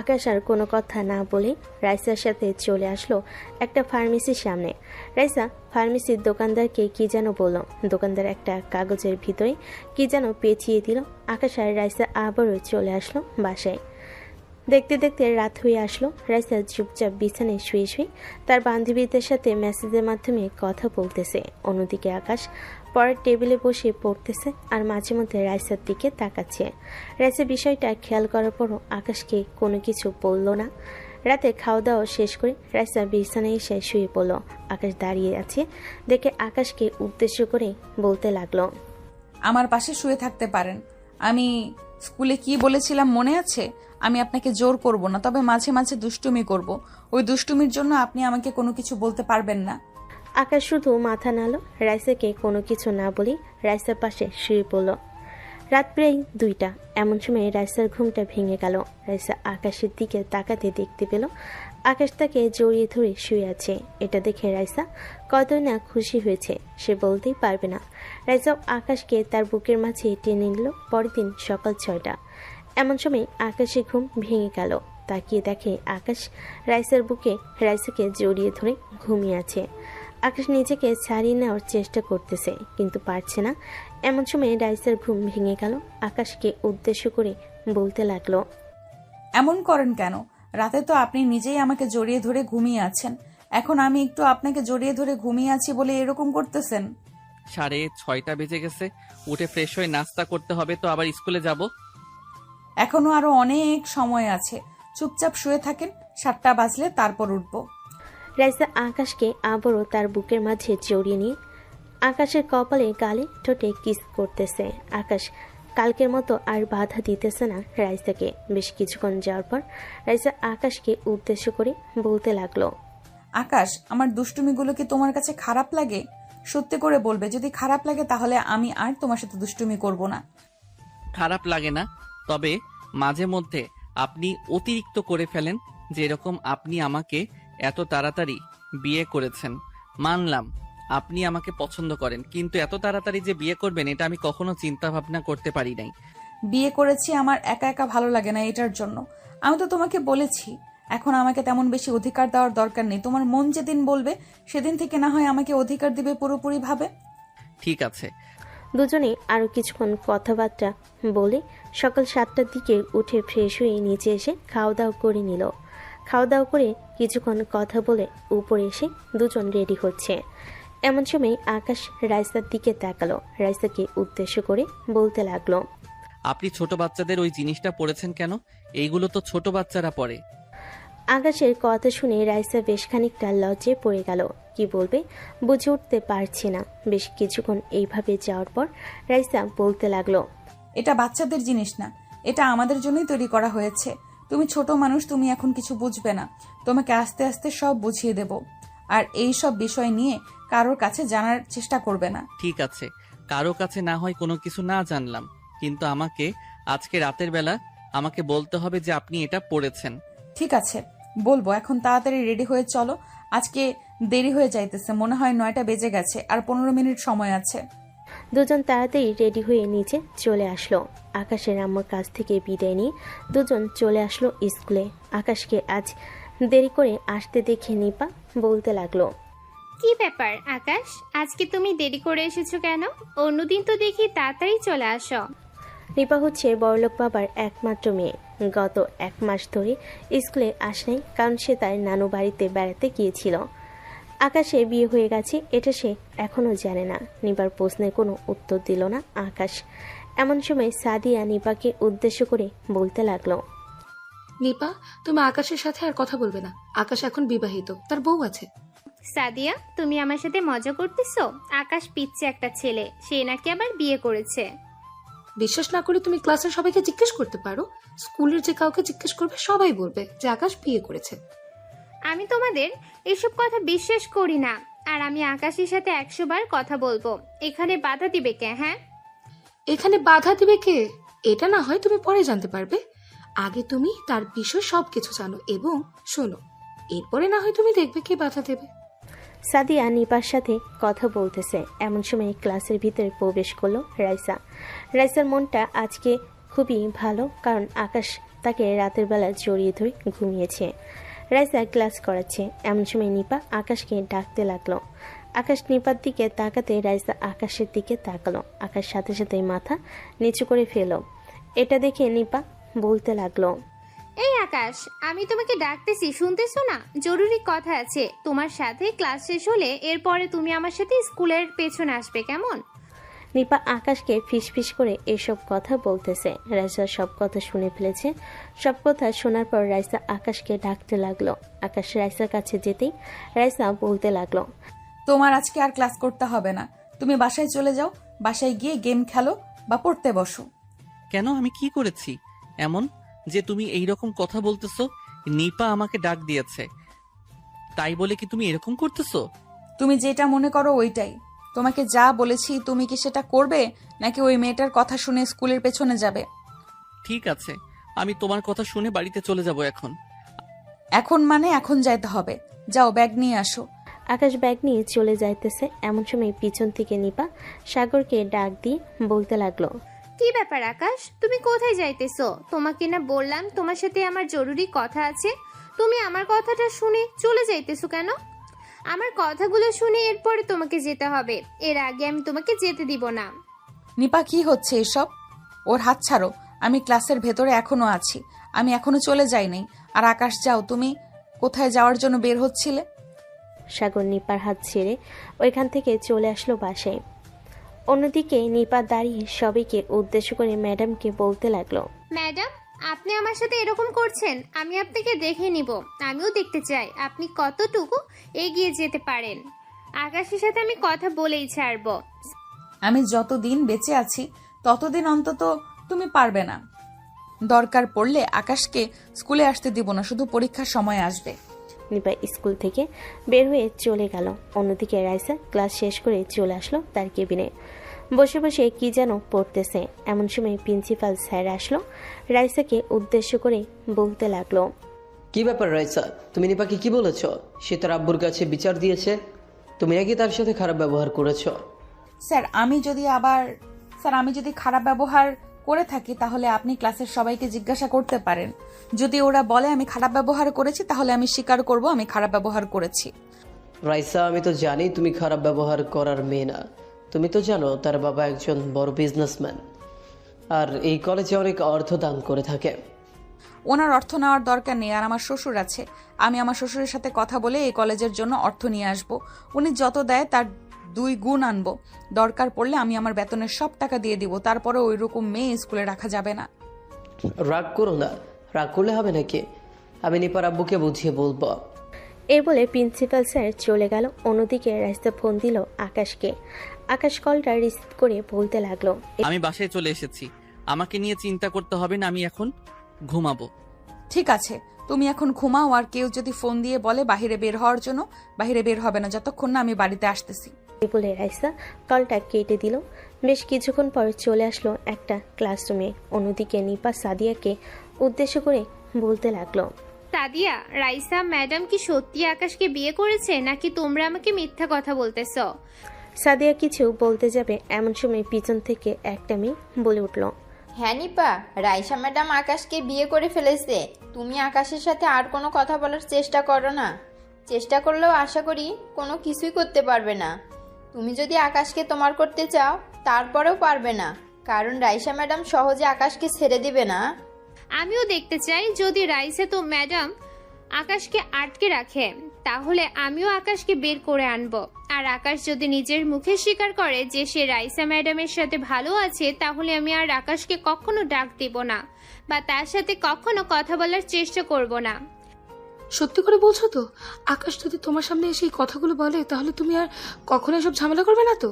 আকাশ আর কোনো কথা না বলে রাইসার সাথে চলে আসলো একটা ফার্মেসির সামনে। রাইসা ফার্মেসির দোকানদারকে কি যেন বলল। দোকানদার একটা কাগজের ভিতরে কি যেন পেঁচিয়ে দিল। আকাশ আর রাইসা আবারও চলে আসলো বাসায়। দেখতে দেখতে রাত হয়ে আসলো। রাইসা চুপচাপ বিছানায় শুয়ে শুয়ে তার বান্ধবীদের সাথে মেসেজের মাধ্যমে কথা বলতেছে। অন্যদিকে আকাশ পরের টেবিলে বসে পড়তেছে আর মাঝে মধ্যে রাইসার দিকে তাকাচ্ছে। রাইসা বিষয়টা খেয়াল করার পরও আকাশকে কোনো কিছু বলল না। রাতে খাওয়া দাওয়া শেষ করে রাইসা বিছানায় এসে শুয়ে পড়ল। আকাশ দাঁড়িয়ে আছে দেখে আকাশকে উদ্দেশ্য করে বলতে লাগলো, আমার পাশে শুয়ে থাকতে পারেন। আমি স্কুলে কি বলেছিলাম মনে আছে? আমি আপনাকে জোর করব না, তবে মাঝে মাঝে দুষ্টুমি করব। ওই দুষ্টুমির জন্য আপনি আমাকে কোনো কিছু বলতে পারবেন না। আকাশ শুধু মাথা নাড়ল। রাইসাকে কোনো কিছু না বলি রাইসার পাশে শুয়ে পড়ল। রাত প্রায় 2টা। এমন সময় রাইসার ঘুমটা ভেঙে গেল। রাইসা আকাশের দিকে তাকাতে দেখতে পেল আকাশ তাকে জড়িয়ে ধরে শুয়ে আছে। এটা দেখে রাইসা কতই না খুশি হয়েছে সে বলতেই পারবে না। রাইসাও আকাশকে তার বুকের মাঝে টেনে নিল। পরের দিন সকাল 6টা। এমন সময় আকাশের ঘুম ভেঙে গেল। তাকিয়ে দেখে আকাশ রাইসার বুকে রাইসাকে জড়িয়ে ধরে ঘুমিয়ে আছে। আকাশ নিজেকে ছাড়িয়ে নেওয়ার চেষ্টা করতেছে কিন্তু পারছে না। এমন সময় রাইসার ঘুম ভেঙে গেল। আকাশকে উদ্দেশ্য করে বলতে লাগলো, এমন করেন কেন? রাতে তো আপনি নিজেই আমাকে জড়িয়ে ধরে ঘুমিয়ে আছেন, এখন আমি একটু আপনাকে জড়িয়ে ধরে ঘুমিয়ে আছি বলে এরকম করতেছেন? 6:30 বেজে গেছে, উঠে ফ্রেশ হয়ে নাস্তা করতে হবে, তো আবার স্কুলে যাব। এখনো আরো অনেক সময় আছে, চুপচাপ শুয়ে থাকেন, 7টা বাজলে তারপর উঠবো। রাইসা আকাশকে আবারও তার বুকের মাঝে জড়িয়ে নিয়ে আকাশের কপালে গালে ঠোঁটে কিস করতেছে। আকাশ কালকের মতো আর বাধা দিতেছে না রাইসাকে। বেশ কিছুক্ষণ যাওয়ার পর রাইসা আকাশকে উদ্দেশ্য করে বলতে লাগলো, আকাশ, আমার দুষ্টুমিগুলো কি তোমার কাছে খারাপ লাগে? সত্যি করে বলবে, যদি খারাপ লাগে তাহলে আমি আর তোমার সাথে দুষ্টুমি করব না। খারাপ লাগে না, তবে মাঝে মধ্যে আপনি অতিরিক্ত করে ফেলেন। যেরকম আপনি আমাকে এত তাড়াতাড়ি বিয়ে করেছেন, মানলাম আপনি আমাকে পছন্দ করেন, কিন্তু এত তাড়াতাড়ি যে বিয়ে করবেন এটা আমি কখনো চিন্তা ভাবনা করতে পারি নাই। বিয়ে করেছি আমার একা একা ভালো লাগে না, এটার জন্য। আমি তো তোমাকে বলেছি এখন আমাকে তেমন বেশি অধিকার দেওয়ার দরকার নেই। তোমার মন যেদিন বলবে সেদিন থেকে না হয় আমাকে অধিকার দিবে পুরোপুরি ভাবে। ঠিক আছে। দুজনে আরো কিছুক্ষণ কথাবার্তা বলে সকাল 7টার দিকে উঠে ফ্রেশ হয়ে নিচে এসে খাওয়া দাওয়া করে নিল। খাওয়া দাওয়া করে কিছুক্ষণ কথা বলে উপরে এসে দুজন রেডি হচ্ছে। এমন সময় আকাশ রাইসার দিকে তাকালো। রাইসাকে উদ্দেশ্য করে বলতে লাগলো, আপনি ছোট বাচ্চাদের ওই জিনিসটা পড়েছেন কেন? এইগুলো তো ছোট বাচ্চারা পড়ে। আকাশের কথা শুনে রাইসা বেশ খানিকটা লজ্জে পড়ে গেল। কি বলবে বুঝে উঠতে পারছে না। বেশ কিছুক্ষণ এইভাবে যাওয়ার পর রাইসা বলতে লাগলো, এটা বাচ্চাদের জিনিস না, এটা আমাদের জন্যই তৈরি করা হয়েছে। তুমি ছোট মানুষ, তুমি এখন কিছু বুঝবে না, তোমাকে আস্তে আস্তে সব বুঝিয়ে দেব। আর এই সব বিষয় নিয়ে কারোর কাছে জানার চেষ্টা করবে না। ঠিক আছে, কারো কাছে না হয় কোনো কিছু না জানলাম, কিন্তু আমাকে আজকে রাতের বেলা আমাকে বলতে হবে যে আপনি এটা পড়েছেন। ঠিক আছে, বলবো। এখন তাড়াতাড়ি রেডি হয়ে চলো, আজকে দেরি হয়ে যাইতেছে, মনে হয় 9টা বেজে গেছে, আর 15 মিনিট সময় আছে। দুজন তাড়াতাড়ি রেডি হয়ে নিচে চলে আসলো। আকাশের আম্মুর কাছ থেকে বিদায় নিয়ে দুজন চলে আসলো স্কুলে। আকাশকে আজ দেরি করে আসতে দেখে নিপা বলতে লাগলো, কি ব্যাপার আকাশ, আজকে তুমি দেরি করে এসেছো কেন? অন্যদিন তো দেখি তাড়াতাড়ি চলে আসো। নিপা হচ্ছে বড়লোক বাবার একমাত্র মেয়ে। গত 1 মাস ধরে স্কুলে আসেনি, কারণ সে তার নানু বাড়িতে বেড়াতে গিয়েছিল। আকাশে বিয়ে হয়ে গেছে এটা সে এখনো জানে না। নিপার প্রশ্নের কোনো উত্তর দিল না আকাশ। এমন সময় সাদিয়া নিপাকে উদ্দেশ্য করে বলতে লাগলো, নিপা, তুমি আকাশের সাথে আর কথা বলবে না। আকাশ এখন বিবাহিত, তার বউ আছে। সাদিয়া, তুমি আমার সাথে মজা করতেছো? আকাশ পিচ্ছে একটা ছেলে, সে নাকি আবার বিয়ে করেছে। বিশ্বাস না করে তুমি ক্লাসের সবাইকে জিজ্ঞেস করতে পারো। স্কুলের যে কাউকে জিজ্ঞেস করবে সবাই বলবে যে আকাশ বিয়ে করেছে। আমি তোমাদের এসব কথা বিশ্বাস করি না। আর আমি আকাশের সাথে 100 বার কথা বলবো। এখানে বাধা দিবে কে? হ্যাঁ, এখানে বাধা দিবে কে এটা না হয় তুমি পরে জানতে পারবে। আগে তুমি তার বিষয় সবকিছু জানো এবং শোনো, এরপরে না হয় তুমি দেখবে কে বাধা দেবে। সাদিয়া নিপার সাথে কথা বলতেছে এমন সময় ক্লাসের ভিতরে প্রবেশ করলো রাইসা। রাইসার মনটা আজকে খুবই ভালো, কারণ আকাশ তাকে রাতের বেলা জড়িয়ে ধরে ঘুমিয়েছে। রাইসা ক্লাস করাচ্ছে এমন সময় নিপা আকাশকে ডাকতে লাগলো। আকাশ নিপার দিকে তাকাতে রাইসা আকাশের দিকে তাকালো। আকাশ সাথে সাথে মাথা নিচু করে ফেলল। এটা দেখে নিপা বলতে লাগলো, এই আকাশ, আমি তোমাকে ডাকতেছি, শুনতেছো না? জরুরি কথা আছে তোমার সাথে। ক্লাস শেষ হলে এরপরে তুমি আমার সাথে স্কুলের পেছনে আসবে, কেমন? নিপা আকাশকে ফিসফিস করে এসব কথা বলতেছে। রাইসা সব কথা শুনে ফেলেছে। সব কথা শোনার পর রাইসা আকাশকে ডাকতে লাগলো। আকাশ রাইসার কাছে যেতেই রাইসা বলতে লাগলো, তোমার আজকে আর ক্লাস করতে হবে না, তুমি বাসায় চলে যাও। বাসায় গিয়ে গেম খেলো বা পড়তে বসো। কেন, আমি কি করেছি এমন যে তুমি এই রকম কথা বলতেছো? নিপা আমাকে ডাক দিয়েছে, তাই বলে কি তুমি এরকম করতেছো? তুমি যেটা মনে করো ওইটাই। তোমাকে যা বলেছি তুমি কি সেটা করবে, নাকি ওই মেয়েটার কথা শুনে স্কুলের পেছনে যাবে? ঠিক আছে, আমি তোমার কথা শুনে বাড়িতে চলে যাব এখন। এখন মানে এখন যাইতে হবে। যাও, ব্যাগ নিয়ে আসো। আকাশ ব্যাগ নিয়ে চলে যাইতেছে এমন সময় পিছন থেকে নিপা সাগরকে ডাক দিয়ে বলতে লাগলো, কি ব্যাপার আকাশ, তুমি কোথায় যাইতেছো? তোমাকে না বললাম তোমার সাথে আমার জরুরি কথা আছে। তুমি আমার কথাটা শুনে চলে যাইতেছো কেন? আমার কথাগুলো শুনে এরপরে তোমাকে যেতে হবে, এর আগে আমি তোমাকে যেতে দিব না। নিপা, কি হচ্ছে এসব? ওর হাত ছাড়ো। আমি ক্লাসের ভেতরে এখনো আছি, আমি এখনো চলে যাই নাই। আর আকাশ, যাও, তুমি কোথায় যাওয়ার জন্য বের হচ্ছিলে? সাগর নিপার হাত ছেড়ে ওইখান থেকে চলে আসলো বাসায়। অন্যদিকে নিপা দাঁড়িয়ে সবাইকে উদ্দেশ্য করে ম্যাডামকে বলতে লাগলো, ম্যাডাম, আপনি আমার সাথে এরকম করছেন, আমি আপনাকে দেখে নিব। আমিও দেখতে চাই আপনি কতটুকু এগিয়ে যেতে পারেন। আকাশের সাথে আমি কথা বলেই ছাড়বো। আমি যতদিন বেঁচে আছি ততদিন অন্তত তুমি পারবে না। দরকার পড়লে আকাশকে স্কুলে আসতে দিব না, শুধু পরীক্ষার সময় আসবে। নিপা স্কুল থেকে বের হয়ে চলে গেল। অন্যদিকে রাইসা ক্লাস শেষ করে চলে আসলো তার কেবিনে। বসে বসে কি যেন পড়তেছে এমন সময় প্রিন্সিপাল স্যার আসলো। রাইসাকে উদ্দেশ্য করে বলতে লাগলো, কি ব্যাপার রাইসা, তুমি নিপাকে কি বলেছ? সে তার আব্বুর কাছে বিচার দিয়েছে, তুমি নাকি তার সাথে খারাপ ব্যবহার করেছো? স্যার, আমি যদি খারাপ ব্যবহার করে থাকি তাহলে আপনি ক্লাসের সবাইকে জিজ্ঞাসা করতে পারেন। যদি ওরা বলে আমি খারাপ ব্যবহার করেছি তাহলে আমি স্বীকার করব আমি খারাপ ব্যবহার করেছি। রাইসা, আমি তো জানি তুমি খারাপ ব্যবহার করার মেয়ে না। তুমি তো জানো তার বাবা একজন বড় বিজনেসম্যান, আর এই কলেজে অনেক অর্থ দান করে থাকে। ওনার অর্থ নেওয়ার দরকার নেই, আর আমার শ্বশুর আছে। আমি আমার শ্বশুরের সাথে কথা বলে এই কলেজের জন্য অর্থ নিয়ে আসব। উনি যত দেয় তার 2 গুণ আনবো। দরকার পড়লে আমি আমার বেতনের সব টাকা দিয়ে দিব, তারপরে ওই রকম মেয়ে স্কুলে রাখা যাবে না। রাগ করো না, রাগ করলে হবে নাকি? আমি নিপার আব্বুকে বুঝিয়ে বলবো। এই বলে প্রিন্সিপাল স্যার চলে গেল। অন্যদিকে রাইসা ফোন দিল আকাশকে। আকাশ কলটা রিসিভ করে বলতে লাগলো, আমি বাসায় চলে এসেছি, আমাকে নিয়ে চিন্তা করতে হবে না, আমি এখন ঘুমাবো। ঠিক আছে, তুমি এখন ঘুমাও। আর কেউ যদি ফোন দিয়ে বলে বাহিরে বের হওয়ার জন্য, বাহিরে বের হবে না যতক্ষণ না আমি বাড়িতে আসতেছি। বলে রাইসা কলটা কেটে দিল। বেশ কিছুক্ষণ পর চলে আসলো একটা ক্লাসরুমে। অন্যদিকে নিপা সাদিয়াকে উদ্দেশ্য করে বলতে লাগলো, সাদিয়া, রাইসা ম্যাডাম কি সত্যি আকাশকে বিয়ে করেছে, নাকি তোমরা আমাকে মিথ্যা কথা বলতেছো? সাদিয়া কিছু বলতে যাবে এমন সময় পিছন থেকে একটা মেয়ে বলে উঠল, হ্যাঁ নিপা, রাইসা ম্যাডাম আকাশকে বিয়ে করে ফেলেছে। তুমি আকাশের সাথে আর কোনো কথা বলার চেষ্টা করো না। চেষ্টা করলেও আশা করি কোনো কিছুই করতে পারবে না। তুমি যদি আকাশকে তোমার করতে চাও তারপরেও পারবে না, কারণ রাইসা ম্যাডাম সহজে আকাশকে ছেড়ে দিবে না। আমিও দেখতে চাই যদি রাইসা তো ম্যাডাম আকাশকে আটকে রাখে, তাহলে আমিও আকাশকে বের করে আনবো। আর আকাশ যদি নিজের মুখে স্বীকার করে যে সে রাইসা ম্যাডামের সাথে ভালো আছে, তাহলে আমি আর আকাশকে কখনো ডাক দিব না বা তার সাথে কখনো কথা বলার চেষ্টা করব না। সত্যি করে বলছো তো? আকাশ যদি তোমার সামনে এসে এই কথাগুলো বলে তাহলে তুমি আর কখনো এসব ঝামেলা করবে না তো?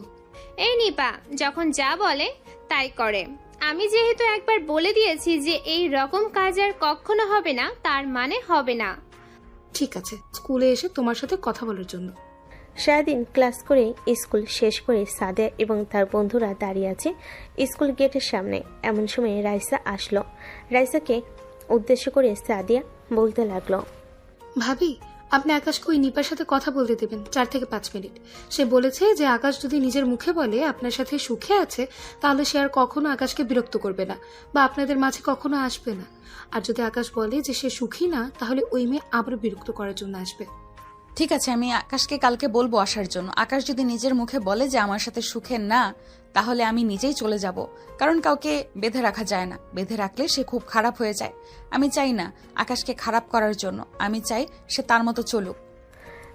এই নিপা যখন যা বলে তাই করে। আমি যেহেতু একবার বলে দিয়েছি যে এই রকম কাজ আর কখনো হবে না, তার মানে হবে না। ঠিক আছে, স্কুলে এসে তোমার সাথে কথা বলার জন্য। সারাদিন ক্লাস করে স্কুল শেষ করে সাদিয়া এবং তার বন্ধুরা দাঁড়িয়ে আছে স্কুল গেটের সামনে। এমন সময় রাইসা আসলো। রাইসাকে উদ্দেশ্য করে সাদিয়া বলতে লাগলো, ভাবি, আপনি আকাশকে ওই নিপার সাথে কথা বলতে দেবেন 4 থেকে 5 মিনিট। সে বলেছে যে আকাশ যদি নিজের মুখে বলে আপনার সাথে সুখে আছে, তাহলে সে আর কখনো আকাশকে বিরক্ত করবে না বা আপনাদের মাঝে কখনো আসবে না। আর যদি আকাশ বলে যে সে সুখী না, তাহলে ওই মেয়ে আবার বিরক্ত করার জন্য আসবে। ঠিক আছে, আমি আকাশকে কালকে বলবো আসার জন্য। আকাশ যদি নিজের মুখে বলে যে আমার সাথে সুখের না, তাহলে আমি নিজেই চলে যাব। কারণ কাউকে বেঁধে রাখা যায় না, বেঁধে রাখলে সে খুব খারাপ হয়ে যায়। আমি চাই না আকাশকে খারাপ করার জন্য, আমি চাই সে তার মতো চলুক।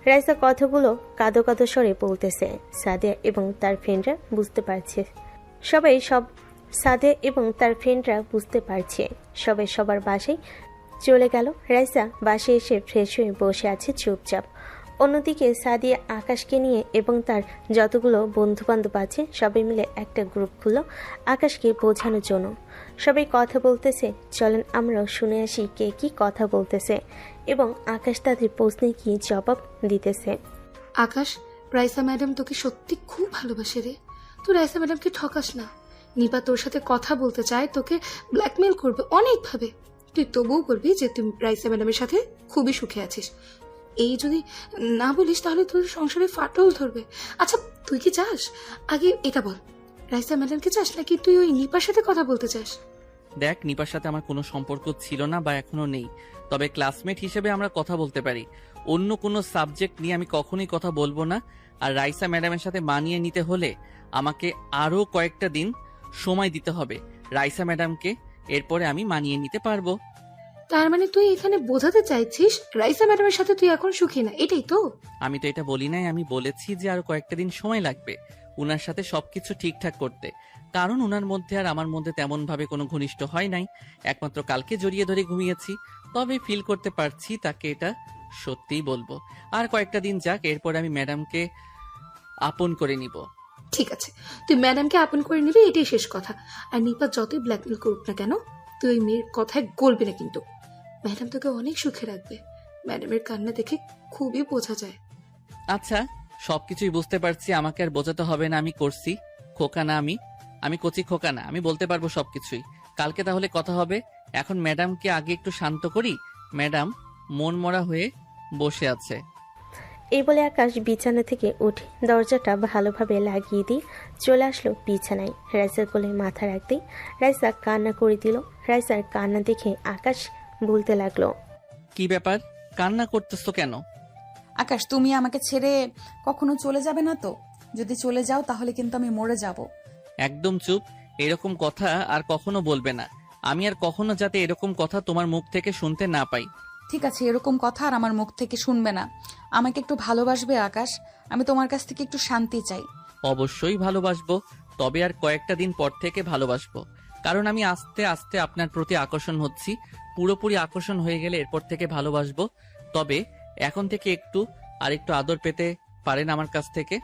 রাইসা কথাগুলো কাঁদো কাঁদো স্বরে বলতেছে। সাদিয়া এবং তার ফ্রেন্ডরা বুঝতে পারছে। সাদিয়া এবং তার ফ্রেন্ডরা বুঝতে পারছে। সবাই সবার বাসায় চলে গেল। রাইসা বাসায় এসে ফ্রেশ হয়ে বসে আছে চুপচাপ। অন্যদিকে সাদিয়া আকাশকে নিয়ে এবং তার যতগুলো বন্ধু বান্ধব আছে সবাই মিলে একটা গ্রুপ খুলল আকাশকে বোঝানোর জন্য। সবাই কথা বলতেছে, চলেন আমরাও শুনে আসি কে কি কথা বলতেছে এবং আকাশ তাদের প্রশ্নে কি জবাব দিতেছে। আকাশ, রাইসা ম্যাডাম তোকে সত্যি খুব ভালোবাসে রে। তুই রাইসা ম্যাডামকে ঠকাস না। নিপা তোর সাথে কথা বলতে চায়, তোকে ব্ল্যাকমেল করবে অনেকভাবে। তুই তবুও বলবি যে তুই রাইসা ম্যাডামের সাথে খুবই সুখে আছিস। এই যদি না বলিস তাহলে তোর সংসারে ফাটল ধরবে। আচ্ছা, তুই কি চাস? আগে এটা বল, রাইসা ম্যাডামকে চাস নাকি তুই ওই নিপার সাথে কথা বলতে চাস? দেখ, নিপার সাথে আমার কোনো সম্পর্ক ছিল না বা এখনো নেই, তবে ক্লাসমেট হিসেবে আমরা কথা বলতে পারি। অন্য কোনো সাবজেক্ট নিয়ে আমি কখনোই কথা বলবো না। আর রাইসা ম্যাডামের সাথে মানিয়ে নিতে হলে আমাকে আরো কয়েকটা দিন সময় দিতে হবে রাইসা ম্যাডামকে, এরপরে আমি মানিয়ে নিতে পারবো। তার মানে তুই এখানে বোঝাতে চাইছিস রাইসা ম্যাডামের সাথে তুই এখন সুখী না, এটাই তো? আমি তো এটা বলি নাই, আমি বলেছি যে আরো কয়েকটা দিন সময় লাগবে উনার সাথে সবকিছু ঠিকঠাক করতে। কারণ উনার মধ্যে আর আমার মধ্যে তেমন ভাবে কোনো ঘনিষ্ঠ হয় নাই, একমাত্র কালকে জড়িয়ে ধরে ঘুমিয়েছি। তবে ফিল করতে পারছি তাকে এটা সত্যিই বলবো। আর কয়েকটা দিন যাক, এরপর আমি ম্যাডামকে আপন করে নিব। ঠিক আছে, তুই ম্যাডামকে আপন করে নিবি, এটাই শেষ কথা। আর নিপা যতই ব্ল্যাকমেল করুক না কেন, তুই ওই মেয়ের কথায় গলবি না কিন্তু। ম্যাডাম তোকে অনেক সুখে রাখবে। ম্যাডামের কান্না দেখে খুবই বোঝা যায়। আচ্ছা, সবকিছুই বুঝতে পারছি, আমাকে আর বোঝাতে হবে না। আমি করছি খোকা না, আমি কচি খোকা না, আমি বলতে পারবো সবকিছুই। কালকে তাহলে কথা হবে। এখন ম্যাডামকে আগে একটু শান্ত করি। ম্যাডাম মন মরা হয়ে বসে আছে। এই বলে আকাশ বিছানা থেকে উঠে দরজাটা ভালোভাবে লাগিয়ে দিয়ে চলে আসলো বিছানায়। রাইসার কোলে মাথা রাখতেই রাইসা কান্না করে দিল। রাইসার কান্না দেখে আকাশ বলতে লাগলো, কি ব্যাপার, কান্না করতেছো কেন? আকাশ, তুমি আমাকে ছেড়ে কখনো চলে যাবে না তো? যদি চলে যাও তাহলে কিন্তু আমি মরে যাব। একদম চুপ, এরকম কথা আর কখনো বলবে না। আমি আর কখনো যাতে এরকম কথা তোমার মুখ থেকে শুনতে না পাই। ঠিক আছে, এরকম কথা আর আমার মুখ থেকে শুনবে না। আমাকে একটু ভালোবাসবে আকাশ, আমি তোমার কাছ থেকে একটু শান্তি চাই। অবশ্যই ভালোবাসবো, তবে আর কয়েকটা দিন পর থেকে ভালোবাসবো। কারণ আমি আস্তে আস্তে আপনার প্রতি আকর্ষণ হচ্ছি। পুরোপুরি আকর্ষণ হয়ে গেলে এরপর থেকে ভালোবাসবো। তবে এখন থেকে একটু আদর পেতে পারেন আমার কাছ থেকে।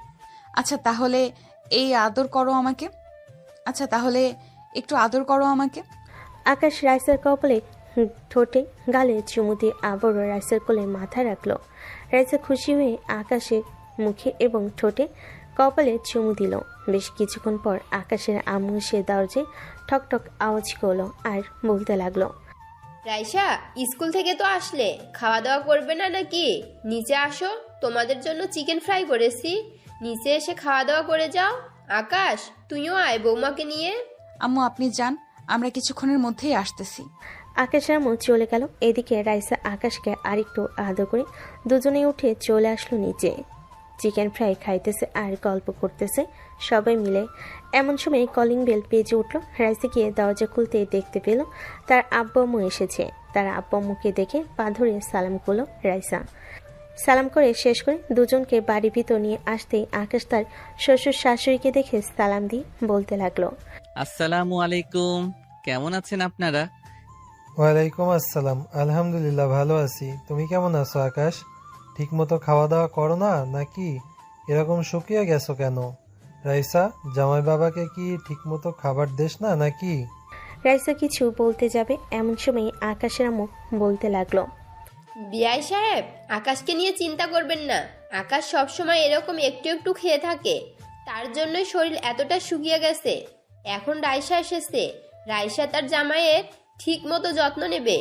আচ্ছা তাহলে এই আদর করো আমাকে। আচ্ছা তাহলে একটু আদর করো আমাকে। আকাশ রাইসার কপালে ঠোঁটে গালে চুমু দিয়ে আবারও রাইসার কোলে মাথা রাখলো। রাইসা খুশি হয়ে আকাশের মুখে এবং ঠোঁটে কপালে চুমু দিল। বেশ কিছুক্ষণ পর আকাশের আম্মু সে দরজায় ঠকঠক আওয়াজ করলো আর বলতে লাগলো, রাইসা, স্কুল থেকে তো আসলে, খাওয়া দাওয়া করবে না নাকি? নিচে আসো, তোমাদের জন্য চিকেন ফ্রাই করেছি, নিচে এসে খাওয়া দাওয়া করে যাও। আকাশ, তুইও আয় বৌমাকে নিয়ে। আম্মু আপনি যান, আমরা কিছুক্ষণের মধ্যেই আসতেছি। আকাশের আম্মু চলে গেল। এদিকে রাইসা আকাশকে আরেকটু আদর করে দুজনে উঠে চলে আসলো নিচে। চিকেন ফ্রাই খাইতেছে আর গল্প করতেছে সবাই মিলে। এমন সময় কলিং বেল বেজে উঠলো। রাইসা গিয়ে দরজা খুলতে দেখতে পেল তার আব্বু আম্মু এসেছে। তার আব্বু আম্মুকে দেখে পা ধরে সালাম করলো রাইসা। সালাম করে শেষ করে দুজনকে বাড়ির ভিতর নিয়ে আসতেই আকাশ তার শ্বশুর শাশুড়িকে দেখে সালাম দিয়ে বলতে লাগলো, আসসালামু আলাইকুম, কেমন আছেন আপনারা? ওয়ালাইকুম আসসালাম, আলহামদুলিল্লাহ ভালো আছি। তুমি কেমন আছো আকাশ? ঠিকমতো খাওয়া দাওয়া করো না নাকি? এরকম শুকিয়ে গেছো কেন? রাইসা, জামাই বাবাকে কি ঠিকমতো খাবার দেস না নাকি? রাইসা কিছু বলতে যাবে এমন সময় আকাশের আম্মু বলতে লাগলো, বিআই সাহেব, আকাশকে নিয়ে চিন্তা করবেন না, আকাশ সবসময় এরকম একটু একটু খেয়ে থাকে, তার জন্যই শরীর এতটা শুকিয়ে গেছে। এখন রাইসা এসেছে, রাইসা তার জামাইয়ের ঠিক মতো যত্ন নেবে।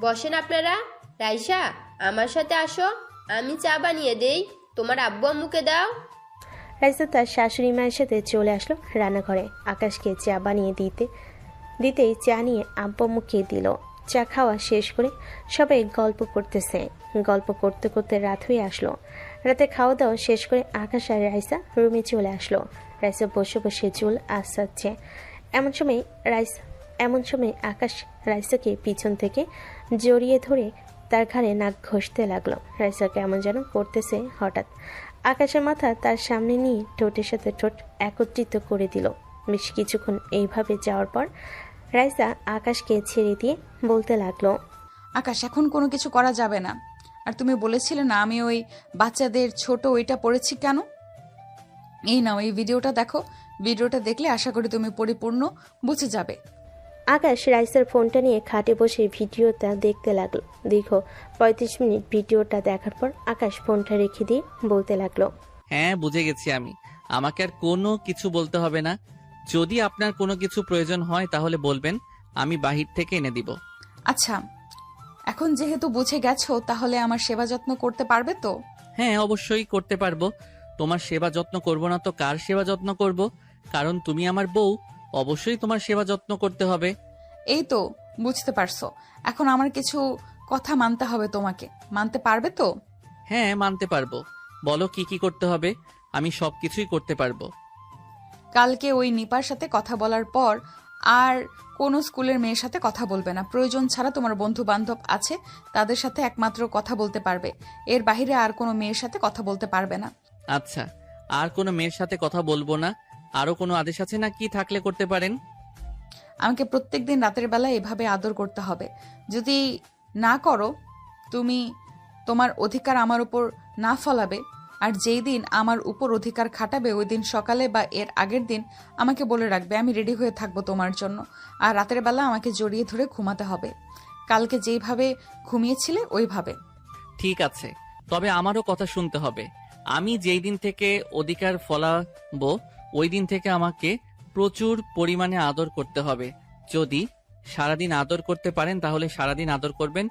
বসেন আপনারা। রাইসা, আমার সাথে আসো, আমি চা বানিয়ে দেই, তোমার আব্বু আম্মুকে দাও। রাইসা তার শাশুড়ি মায়ের সাথে চলে আসলো রান্নাঘরে। আকাশকে চা বানিয়ে দিতেই চা নিয়ে আব্বু আম্মুকে দিল। চা খাওয়া শেষ করে সবাই গল্প করতেছে। গল্প করতে করতে রাত হয়ে আসলো। রাতে খাওয়া দাওয়া শেষ করে আকাশ আর রাইসা রুমে চলে আসলো। রাইসা বসে বসে চুল আঁচড়াচ্ছে। এমন সময় আকাশ রাইসাকে পিছন থেকে জড়িয়ে ধরে তার ঘাড়ে নাক ঘষতে লাগলো। রাইসা কেমন যেন করতেছে হঠাৎ। আকাশের মাথা তার সামনে নিয়ে ঠোঁটের সাথে ঠোঁট একত্রিত করে দিল। বেশ কিছুক্ষণ এইভাবে যাওয়ার পর রাইসা আকাশকে ছেড়ে দিয়ে বলতে লাগলো, আকাশ, এখন কোনো কিছু করা যাবে না। আর তুমি বলেছিলে না আমি ওই বাচ্চাদের ছোট ওইটা পড়েছি কেন? এই নাও, এই ভিডিওটা দেখো। ভিডিওটা দেখলে আশা করি তুমি পরিপূর্ণ বুঝে যাবে। আকাশ রাইসার ফোনটা নিয়ে খাটে বসে ভিডিওটা দেখতে লাগলো। দীর্ঘ 35 মিনিট ভিডিওটা দেখার পর আকাশ ফোনটা রেখে দিয়ে বলতে লাগলো, হ্যাঁ, বুঝে গেছি আমি। আমাকে আর কোনো কিছু বলতে হবে না। যদি আপনার কোনো কিছু প্রয়োজন হয় তাহলে বলবেন, আমি বাহির থেকে এনে দিব। আচ্ছা, এখন যেহেতু বুঝে গেছো তাহলে আমার সেবা যত্ন করতে পারবে তো? হ্যাঁ, অবশ্যই করতে পারবো। তোমার সেবা যত্ন করব না তো কার সেবা যত্ন করব? কারণ তুমি আমার বউ, অবশ্যই তোমার সেবা যত্ন করতে হবে। এই তো বুঝতে পারছো। এখন আমার কিছু কথা মানতে হবে তোমাকে, মানতে পারবে তো? হ্যাঁ, মানতে পারবো। বলো কি কি করতে হবে, আমি সবকিছুই করতে পারবো। কালকে ওই নিপার সাথে কথা বলার পর আর কোনো স্কুলের মেয়ের সাথে কথা বলবে না। প্রয়োজন ছাড়া তোমার বন্ধু বান্ধব আছে, তাদের সাথে একমাত্র কথা বলতে পারবে। এর বাইরে আর কোনো মেয়ের সাথে কথা বলতে পারবে না। আচ্ছা, আর কোনো মেয়ের সাথে কথা বলবো না। আরো কোনো আদেশ আছে না কি থাকলে করতে পারেন? আমাকে প্রত্যেকদিন রাতের বেলা এভাবে আদর করতে হবে। যদি না করো, তুমি তোমার অধিকার আমার উপর না ফলাবে। আর যেই দিন আমার উপর অধিকার খাটাবে ওই দিন সকালে বা এর আগের দিন আমাকে বলে রাখবে, আমি রেডি হয়ে থাকবো তোমার জন্য। আর রাতের বেলা আমাকে জড়িয়ে ধরে ঘুমাতে হবে, কালকে যেইভাবে ঘুমিয়েছিলে ওইভাবে। ঠিক আছে, তবে আমারও কথা শুনতে হবে। আমি যেই দিন থেকে অধিকার ফলাবো ওই দিন থেকে আমাকে প্রচুর পরিমাণে আদর করতে হবে। যদি সারাদিন আদর করতে পারেন তাহলে সারাদিন আদর করবেন,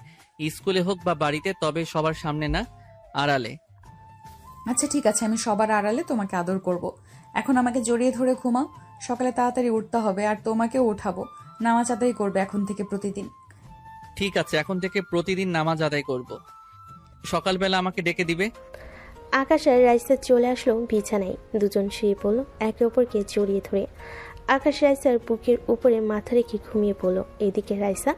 স্কুলে হোক বা বাড়িতে, তবে সবার সামনে না, আড়ালে। আচ্ছা ঠিক আছে, আমি সবার আড়ালে তোমাকে আদর করব। এখন আমাকে জড়িয়ে ধরে ঘুমাও, সকালে তাড়াতাড়ি উঠতে হবে আর তোমাকেও উঠাবো। নামাজ আদায় করবে এখন থেকে প্রতিদিন। ঠিক আছে, এখন থেকে প্রতিদিন নামাজ আদায় করব। সকালবেলা আমাকে ডেকে দিবে। আকাশ আর রাইসা চলে আসলো বিছানায়। দুজন শুয়ে পড়লো একে অপরকে জড়িয়ে ধরে। আকাশ রাইসার বুকের উপরে মাথা রেখে ঘুমিয়ে পড়লো। এদিকে রাইসা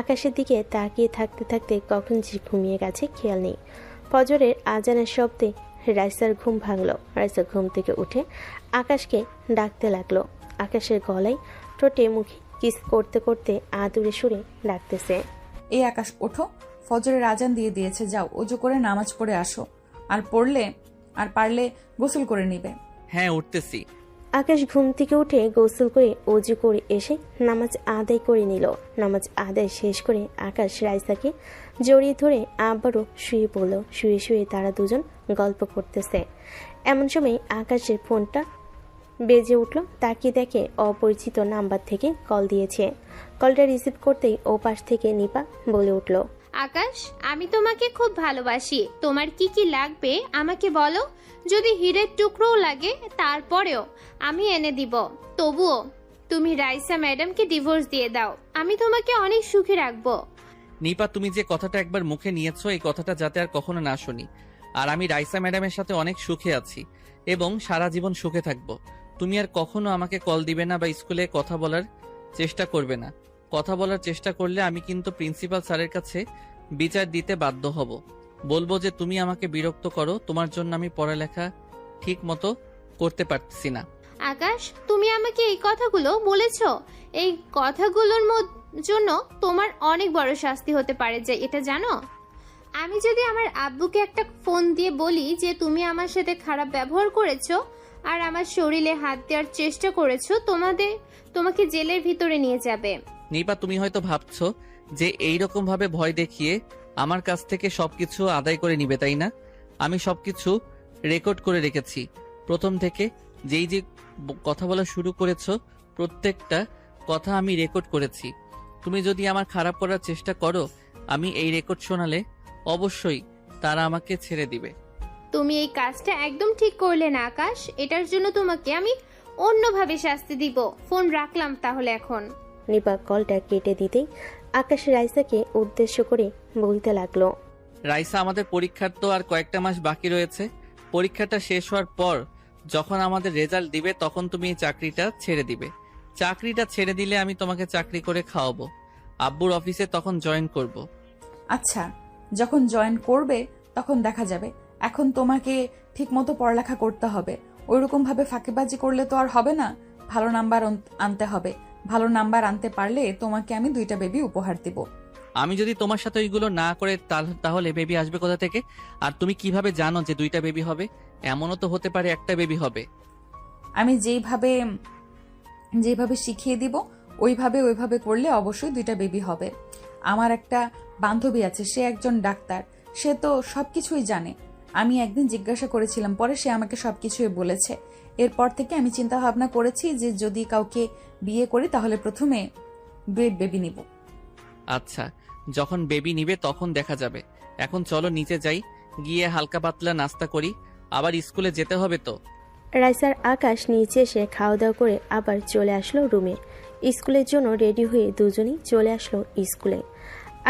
আকাশের দিকে তাকিয়ে থাকতে থাকতে কখন যে ঘুমিয়ে গেছে খেয়াল নেই। ফজরের আজানের শব্দে রাইসার ঘুম ভাঙলো। রাইসা ঘুম থেকে উঠে আকাশকে ডাকতে লাগলো। আকাশের গলায় ঠোঁটে মুখে কিস করতে করতে আদুরে সুরে ডাকতেছে, এই আকাশ ওঠো, ফজরের আজান দিয়ে দিয়েছে, যাও অজু করে নামাজ পড়ে আসো। আর পারলে গোসল করে নিবে। হ্যাঁ, উঠতেছি। আকাশ ঘুম থেকে উঠে গোসল করে অজু করে এসে নামাজ আদায় করে নিল। নামাজ আদায় শেষ করে আকাশ রাইসাকে জড়িয়ে ধরে আবারও শুয়ে পড়ল। শুয়ে শুয়ে তারা দুজন গল্প করতেছে। এমন সময় আকাশের ফোনটা বেজে উঠল। তাকিয়ে দেখে অপরিচিত নাম্বার থেকে কল দিয়েছে। কলটা রিসিভ করতেই ও পাশ থেকে নিপা বলে উঠল, আকাশ, আমি তোমাকে খুব ভালোবাসি। তোমার কি কি লাগবে আমাকে বলো। যদি হীরের টুকরোও লাগে তারপরেও আমি এনে দিব। তবুও তুমি রাইসা ম্যাডামকে ডিভোর্স দিয়ে দাও, আমি তোমাকে অনেক সুখে রাখবো। নিপা, তুমি যে কথাটা একবার মুখে নিয়েছো এই কথাটা যাতে আর কখনো না শুনি। আর আমি রাইসা ম্যাডামের সাথে অনেক সুখে আছি এবং সারা জীবন সুখে থাকবো। তুমি আর কখনো আমাকে কল দিবে না বা স্কুলে কথা বলার চেষ্টা করবে না। কথা বলার চেষ্টা করলে আমি কিন্তু প্রিন্সিপাল স্যারের কাছে বিচার দিতে বাধ্য হব। বলবো যে তুমি আমাকে বিরক্ত করো, তোমার জন্য আমি পড়ালেখা ঠিক মতো করতে পারছি না। আকাশ, তুমি আমাকে এই কথাগুলো বলেছো, এই কথাগুলোর জন্য তোমার অনেক বড় শাস্তি হতে পারে, যে এটা জানো। আমি যদি আমার আব্বুকে একটা ফোন দিয়ে বলি যে তুমি আমার সাথে খারাপ ব্যবহার করেছো আর আমার শরীরে হাত দেওয়ার চেষ্টা করেছো, তোমাকে জেলের ভিতরে নিয়ে যাবে। নিপা, তুমি হয়তো ভাবছো যে এইরকম ভাবে ভয় দেখিয়ে আমার কাছ থেকে সবকিছু আদায় করে নিবে, তাই না? আমি সবকিছু রেকর্ড করে রেখেছি। প্রথম থেকে যেই যে কথা বলা শুরু করেছো, প্রত্যেকটা কথা আমি রেকর্ড করেছি। তুমি যদি আমার খারাপ করার চেষ্টা করো, আমি এই রেকর্ড শোনালে অবশ্যই তারা আমাকে ছেড়ে দিবে। তুমি এই কাজটা একদম ঠিক করলে না আকাশ। এটার জন্য তোমাকে আমি অন্যভাবে শাস্তি দিব। ফোন রাখলাম তাহলে এখন। নিপা কলটা কেটে দিতেই আকাশ রাইসাকে উদ্দেশ্য করে বলতে লাগলো। রাইসা, আমাদের পরীক্ষার তো আর কয়েকটা মাস বাকি রয়েছে। পরীক্ষাটা শেষ হওয়ার পর যখন আমাদের রেজাল্ট দিবে, তখন তুমি এই চাকরিটা ছেড়ে দিবে। চাকরিটা ছেড়ে দিলে আমি তোমাকে চাকরি করে খাওয়াবো। আব্বুর অফিসে তখন জয়েন করব। আচ্ছা, যখন জয়েন করবে তখন দেখা যাবে। এখন তোমাকে ঠিকমতো পড়ালেখা করতে হবে। ওইরকম ভাবে ফাঁকিবাজি করলে তো আর হবে না। ভালো নাম্বার আনতে হবে। ভালো নাম্বার আনতে পারলে তোমাকে আমি 2টা বেবি উপহার দিব। আমি যদি তোমার সাথে ওইগুলো না করে তাহলে বেবি আসবে কোথা থেকে? আর তুমি কিভাবে জানো যে 2টা বেবি হবে? এমনও তো হতে পারে একটা বেবি হবে। আমি যেভাবে শিখিয়ে দিব ওইভাবে করলে অবশ্যই 2টা বেবি হবে। আমার একটা বান্ধবী আছে, সে একজন ডাক্তার, সে তো সবকিছুই জানে। আমি একদিন জিজ্ঞাসা করেছিলাম, পরে সে আমাকে সবকিছুই বলেছে। এরপর থেকে আমি চিন্তা ভাবনা করেছি যে যদি কাউকে বিয়ে করি তাহলে প্রথমে বেবি নিব। আচ্ছা, যখন বেবি নিবে তখন দেখা যাবে। এখন চলো নিচে যাই, গিয়ে হালকা পাতলা নাস্তা করি, আবার স্কুলে যেতে হবে তো। রাইসার আকাশ নিচে এসে খাওয়া দাওয়া করে আবার চলে আসলো রুমে। স্কুলের জন্য রেডি হয়ে দুজনেই চলে আসলো স্কুলে।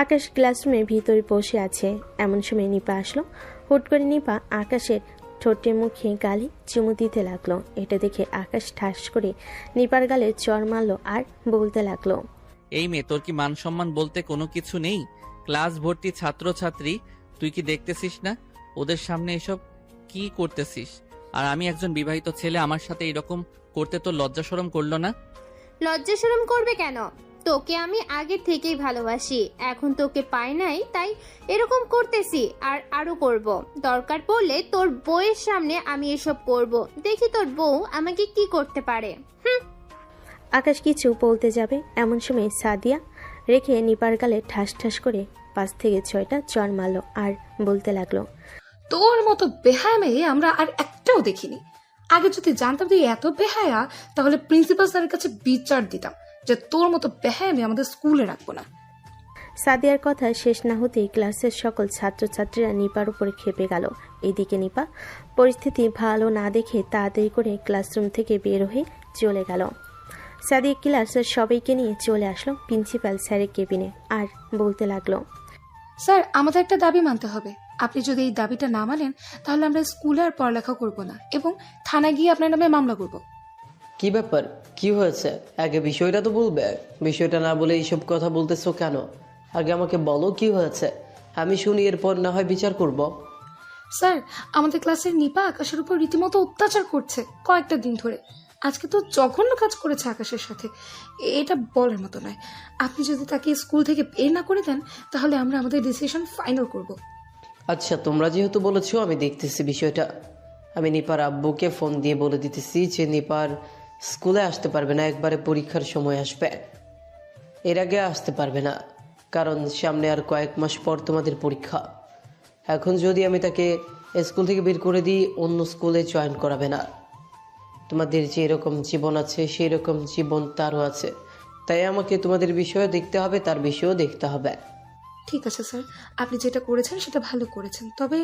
আকাশ ক্লাসরুমের ভিতরে বসে আছে। এমন সময় নিপা আসলো। হুট করে নিপা আকাশের ঠোঁটে মুখে গালে চুমু দিতে লাগলো। এটা দেখে আকাশ ঠাস করে নিপার গালে চড় মারলো আর বলতে লাগলো, এই মেয়ে, তোর কি মান সম্মান বলতে কোনো কিছু নেই? ক্লাস ভর্তি ছাত্র ছাত্রী, তুই কি দেখতেছিস না ওদের সামনে এসব কি করতেছিস? আর আমি একজন বিবাহিত ছেলে, আমার সাথে এরকম করতে তো লজ্জা শরম করলো না? লজ্জা শরম করবে কেন? তোকে আমি আগে থেকেই ভালোবাসি। এখন তোকে পাই নাই তাই এরকম করতেছি, আর আরো করব। দরকার পড়লে তোর বউয়ের সামনে আমি এসব করব। দেখি তোর বউ আমাকে কি করতে পারে। আকাশ কিছু বলতে যাবে এমন সময় সাদিয়া রেখে নিপার গালে ঠাস ঠাস করে 5 থেকে 6টা চড় মারলো আর বলতে লাগলো, তোর মতো বেহায়া মেয়ে আমরা আর একটাও দেখিনি। আগে যদি জানতাম তুই এত বেহায়া, তাহলে প্রিন্সিপাল স্যারের কাছে বিচার দিতাম যে তোর মতো বেহায়া মেয়ে আমাদের স্কুলে রাখবো না। সাদিয়ার কথা শেষ না হতেই ক্লাসের সকল ছাত্রছাত্রীরা নিপার উপরে খেপে গেল। এদিকে নিপা পরিস্থিতি ভালো না দেখে তাড়াতাড়ি করে ক্লাসরুম থেকে বের হয়ে চলে গেল। সাদিয়া ক্লাসের সবাইকে নিয়ে চলে আসলো প্রিন্সিপাল স্যারের কেবিনে আর বলতে লাগলো, স্যার, আমাদের একটা দাবি মানতে হবে। আপনি যদি এই দাবিটা না মানেন তাহলে আমরা স্কুলে আর পড়ালেখা করবো না এবং থানায় গিয়ে আপনার নামে মামলা করব। কি ব্যাপার, কি হয়েছে? আগে বিষয়টা তো বলবে। বিষয়টা না বলে এইসব কথা বলতেছো কেন? আগে আমাকে বলো কি হয়েছে, আমি শুনি, এরপর না হয় বিচার করব। স্যার, আমাদের ক্লাসের নিপা আকাশের উপর রীতিমতো অত্যাচার করছে কয়েকটা দিন ধরে। আজকে তো জঘন্য কাজ করেছে আকাশের সাথে, এটা বলার মতো নয়। আপনি যদি তাকে স্কুল থেকে বের না করে দেন তাহলে আমরা আমাদের ডিসিশন ফাইনাল করব। আচ্ছা, তোমরা যেহেতু বলেছো আমি দেখতেছি বিষয়টা। আমি নিপার আব্বুকে ফোন দিয়ে বলে দিতেছি যে নিপার স্কুলে আসতে পারবে না, একবারে পরীক্ষার সময় আসবে, এর আগে আসতে পারবে না, কারণ সামনে আর কয়েক মাস পর তোমাদের পরীক্ষা। এখন যদি আমি তাকে স্কুল থেকে বের করে দিই, অন্য স্কুলে জয়েন করাবে না। তোমাদের যে এরকম জীবন আছে সেই রকম জীবন তারও আছে, তাই আমাকে তোমাদের বিষয়ে দেখতে হবে, তার বিষয়েও দেখতে হবে। ঠিক আছে স্যার, আপনি যেটা করেছেন সেটা ভালো করেছেন। তবে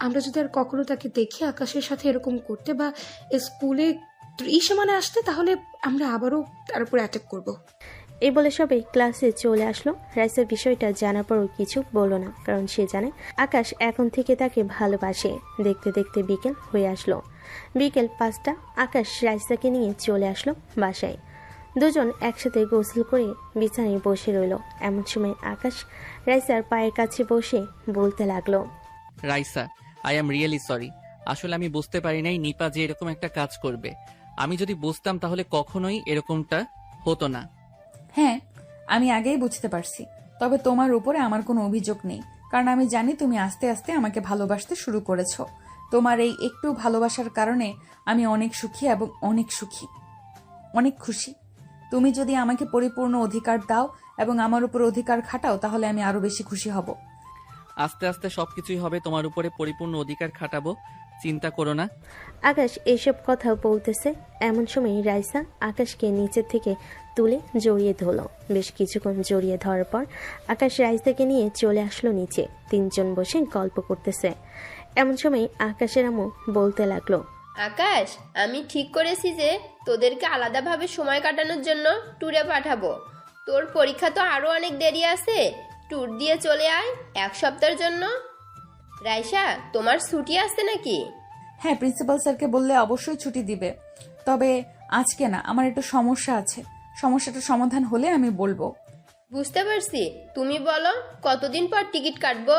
আমরা যদি আর কখনো তাকে দেখি আকাশের সাথে এরকম করতে বা স্কুলে ত্রিসীমানে আসতে, তাহলে আমরা আবারও তার উপর অ্যাটাক করব। এই বলে সবাই ক্লাসে চলে আসলো। রাইসা বিষয়টা জানার পরও কিছু বলল না, কারণ সে জানে আকাশ এখন থেকে তাকে ভালোবাসে। দেখতে দেখতে বিকেল হয়ে আসলো। বিকেল 5টা। আকাশ রাইসাকে নিয়ে চলে আসলো বাসায়। দুজন একসাথে গোসল করে বিছানায় বসে রইল। এমন সময় আকাশ রাইসার পায়ের কাছে বসে বলতে লাগলো, Raisa, I am really sorry. আসলে আমি বুঝতে পারি নাই নিপা যে এরকম একটা কাজ করবে। আমি যদি বুঝতাম তাহলে কখনোই এরকমটা হতো না। হ্যাঁ, আমি আগেই বুঝতে পারছি। তবে তোমার উপরে আমার কোনো অভিযোগ নেই, কারণ আমি জানি তুমি আস্তে আস্তে আমাকে ভালোবাসতে শুরু করেছো। তোমার এই একটু ভালোবাসার কারণে আমি অনেক সুখী এবং অনেক খুশি। তুমি যদি আমাকে পরিপূর্ণ অধিকার দাও এবং আমার উপর অধিকার খাটাও, তাহলে আমি আরো বেশি খুশি হব। আস্তে আস্তে সবকিছুই হবে, তোমার উপরে পরিপূর্ণ অধিকার খাটাবো, চিন্তা করো না। আকাশ এইসব কথা বলতেছে এমন সময় রাইসা আকাশকে নিচে থেকে তুলে জড়িয়ে ধরলো। বেশ কিছুক্ষণ জড়িয়ে ধরার পর আকাশ রাইসাকে নিয়ে চলে আসলো নিচে। তিনজন বসে গল্প করতেছে। এমন সময় আকাশের আম্মু বলতে লাগলো, আকাশ, আমি ঠিক করেছি যে তোদেরকে আলাদাভাবে সময় কাটানোর জন্য ট্যুরে পাঠাবো। তোর পরীক্ষা তো আরো অনেক দেরি আছে, ট্যুর দিয়ে চলে আয় 1 সপ্তাহের জন্য। রাইসা, তোমার ছুটি আছে নাকি? হ্যাঁ, প্রিন্সিপাল স্যারকে বললে অবশ্যই ছুটি দিবে, তবে আজকে না, আমার একটু সমস্যা আছে। সমস্যাটা সমাধান হলে আমি বলবো। বুঝতে পারছি, তুমি বলো কতদিন পর টিকিট কাটবো?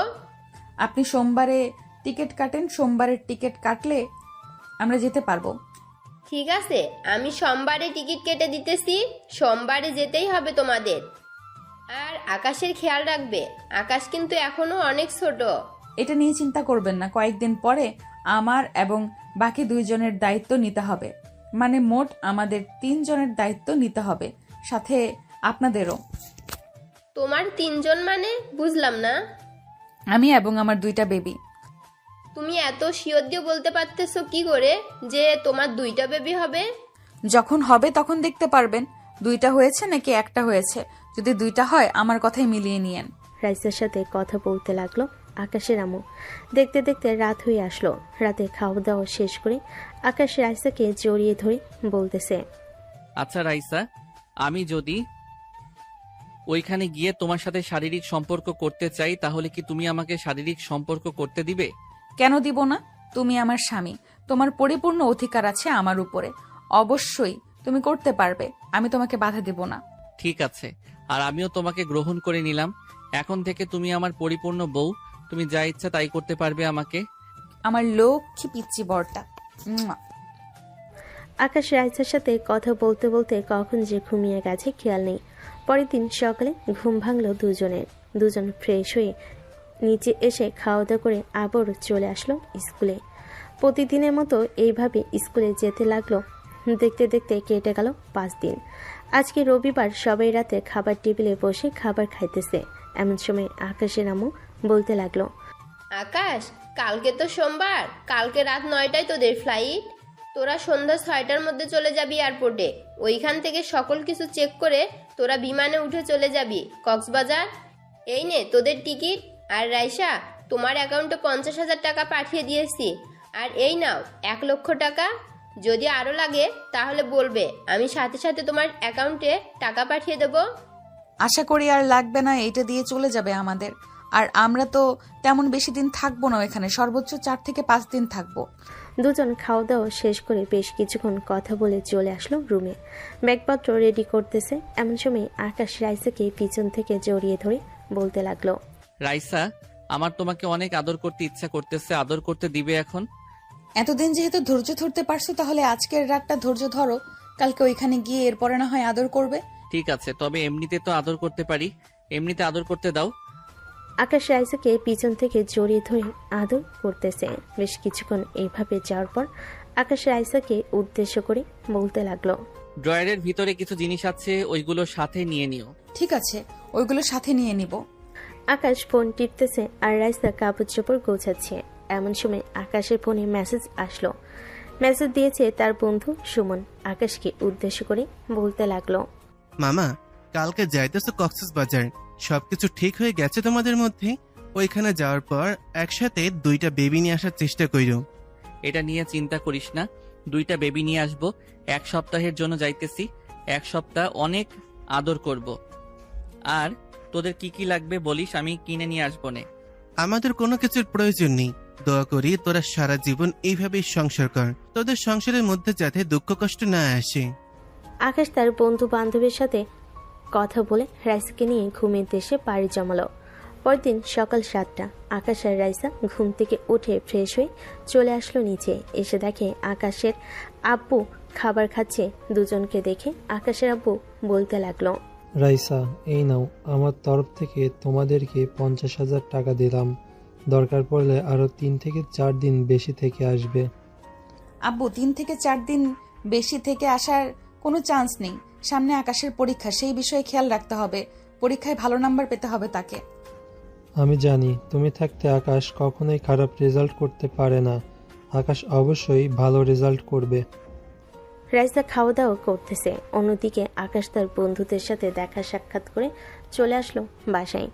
আপনি সোমবারে টিকিট কাটেন, সোমবারের টিকিট কাটলে আমরা যেতে পারবো। ঠিক আছে, আমি সোমবারে টিকিট কেটে দিতেছি, সোমবারে যেতেই হবে তোমাদের। আর আকাশের খেয়াল রাখবে, আকাশ কিন্তু এখনো অনেক ছোট। এটা নিয়ে চিন্তা করবেন না, কয়েকদিন পরে আমার এবং বাকি 2 জনের দায়িত্ব নিতে হবে। মানে মোট আমাদের 3 জনের দায়িত্ব নিতে হবে, সাথে আপনাদেরও। তোমার 3 জন মানে বুঝলাম না। আমি এবং আমার 2টা বেবি। তুমি এত শিওর দিয়ে বলতে পারতেছো কি করে যে তোমার 2টা বেবি হবে? যখন হবে তখন দেখতে পারবেন 2টা হয়েছে নাকি 1টা হয়েছে। যদি 2টা হয় আমার কথাই মিলিয়ে নিয়েন। রাইসার সাথে কথা বলতে লাগলো আকাশের আম্মু। দেখতে দেখতে রাত হয়ে আসলো। রাতে খাওয়া দাওয়া শেষ করে আকাশ রাইসাকে জড়িয়ে ধরে বলতেছে, আচ্ছা রাইসা, আমি যদি ওইখানে গিয়ে তোমার সাথে শারীরিক সম্পর্ক করতে চাই, তাহলে কি তুমি আমাকে শারীরিক সম্পর্ক করতে দিবে? কেন দিব না? তুমি আমার স্বামী, তোমার পরিপূর্ণ অধিকার আছে আমার উপরে। অবশ্যই তুমি করতে পারবে, আমি তোমাকে বাধা দেব না। ঠিক আছে, আর আমিও তোমাকে গ্রহণ করে নিলাম। এখন থেকে তুমি আমার পরিপূর্ণ বউ, তুমি যা ইচ্ছা তাই করতে পারবে আমাকে। আমার লক্ষ্মী পিচ্চি বরটা। মুয়া। আকাশ রাইসার সাথে কথা বলতে বলতে কখন যে ঘুমিয়ে গেছে খেয়াল নেই। পরের দিন সকালে ঘুম ভাঙলো দুজনের। দুজন ফ্রেশ হয়ে নিচে এসে খাওয়া দাওয়া করে আবার চলে আসলো স্কুলে। প্রতিদিনের মতো এইভাবে স্কুলে যেতে লাগলো। দেখতে দেখতে কেটে গেল 5 দিন। আজকে রবিবার, সবাই রাতে খাবার টেবিলে বসে খাবার খাইতেছে। এমন সময় আকাশের আম্মু বলতে লাগলো, আকাশ, কালকে তো সোমবার, কালকে রাত 9টায় তোদের ফ্লাইট। তোরা সন্ধ্যা 6টার মধ্যে চলে যাবি এয়ারপোর্টে। ওইখান থেকে সকল কিছু চেক করে তোরা বিমানে উঠে চলে যাবি কক্সবাজার। এই নে তোদের টিকিট। আর রাইসা, তোমার অ্যাকাউন্টে 50,000 টাকা পাঠিয়ে দিয়েছি। আর এই নাও 1 লক্ষ টাকা। যদি আরো লাগে তাহলে বলবে, আমি সাথে সাথে তোমার অ্যাকাউন্টে টাকা পাঠিয়ে দেবো। আশা করি আর লাগবে না, এটা দিয়ে চলে যাবে আমাদের। আর আমরা তো তেমন বেশি দিন থাকবো না এখানে, সর্বোচ্চ 4 থেকে 5 দিন থাকবো। দুজন খাওয়া দাওয়া শেষ করে বেশ কিছুক্ষণ কথা বলে চলে আসলো রুমে। ব্যাগপত্র রেডি করতেছে। এমন সময় আকাশ রাইসাকে পিছন থেকে জড়িয়ে ধরে বলতে লাগলো, রাইসা, আমার তোমাকে অনেক আদর করতে ইচ্ছা করতেছে, আদর করতে দিবে এখন? এতদিন যেহেতু ধৈর্য ধরতে পারছো, তাহলে আজকের রাতটা ধৈর্য ধরো, কালকে ওইখানে গিয়ে এরপরে না হয় আদর করবে। ঠিক আছে, তবে এমনিতে তো আদর করতে পারি, এমনিতে আদর করতে দাও। আকাশ রাইসাকে পিছন থেকে জড়িয়ে ধরে আদর করতেছে। বেশ কিছুক্ষণ এইভাবে যাওয়ার পর আকাশ রাইসাকে উদ্দেশ্য করে বলতে লাগলো, ড্রয়ারের ভিতরে কিছু জিনিস আছে, ওইগুলো সাথে নিয়ে নিও। ঠিক আছে, ওইগুলো সাথে নিয়ে নিব। আকাশ ফোন টিপতেছে আর রাইসা কাপড় চোপড় গোছাচ্ছে। এমন সময় আকাশের ফোনে মেসেজ আসলো। মেসেজ দিয়েছে তার বন্ধু সুমন। আকাশকে উদ্দেশ্য করে বলতে লাগলো, মামা, কালকে যাইতেছো কক্সবাজার, সবকিছু ঠিক হয়ে গেছে তোমাদের মধ্যে? ওইখানে যাওয়ার পর একসাথে 2টা বেবি নিয়ে আসার চেষ্টা কইরো। এটা নিয়ে চিন্তা করিস না, 2টা বেবি নিয়ে আসবো। 1 সপ্তাহের জন্য যাইতেছি, 1 সপ্তাহ অনেক আদর করব। আর তোদের কি কি লাগবে বলিস, আমি কিনে নিয়ে আসবো নে। আমাদের কোনো কিছুর প্রয়োজন নেই, দোয়া করি তোরা সারা জীবন এইভাবেই সংসার কর, তোদের সংসারের মধ্যে যাতে দুঃখ কষ্ট না আসে। আকাশ তার বন্ধু বান্ধবের সাথে কথা বলে রাইসাকে নিয়ে ঘুমের দেশে পাড়ি জমালো। পরদিন সকাল 7টা। আকাশ আর রাইসা ঘুম থেকে উঠে ফ্রেশ হয়ে চলে আসলো নিচে। এসে দেখে আকাশের আব্বু খাবার খাচ্ছে। দুজনকে দেখে আকাশের আব্বু বলতে লাগলো, রাইসা, এই নাও, আমার তরফ থেকে তোমাদেরকে 50,000 টাকা দিলাম। দরকার পড়লে আরো 3 থেকে 4 দিন বেশি থেকে আসবে। আব্বু, 3 থেকে 4 দিন বেশি থেকে আসার কোনো চান্স নেই। সামনে আকাশের পরীক্ষা, সেই বিষয়ে খেয়াল রাখতে হবে। পরীক্ষায় ভালো নাম্বার পেতে হবে তাকে। আমি জানি তুমি থাকতে আকাশ কখনোই খারাপ রেজাল্ট করতে পারে না। আকাশ অবশ্যই ভালো রেজাল্ট করবে। রাইসা খাওয়া দাওয়া করতেছে, অন্যদিকে আকাশ তার বন্ধুদের সাথে দেখা সাক্ষাৎ করে চলে আসলো বাসায়।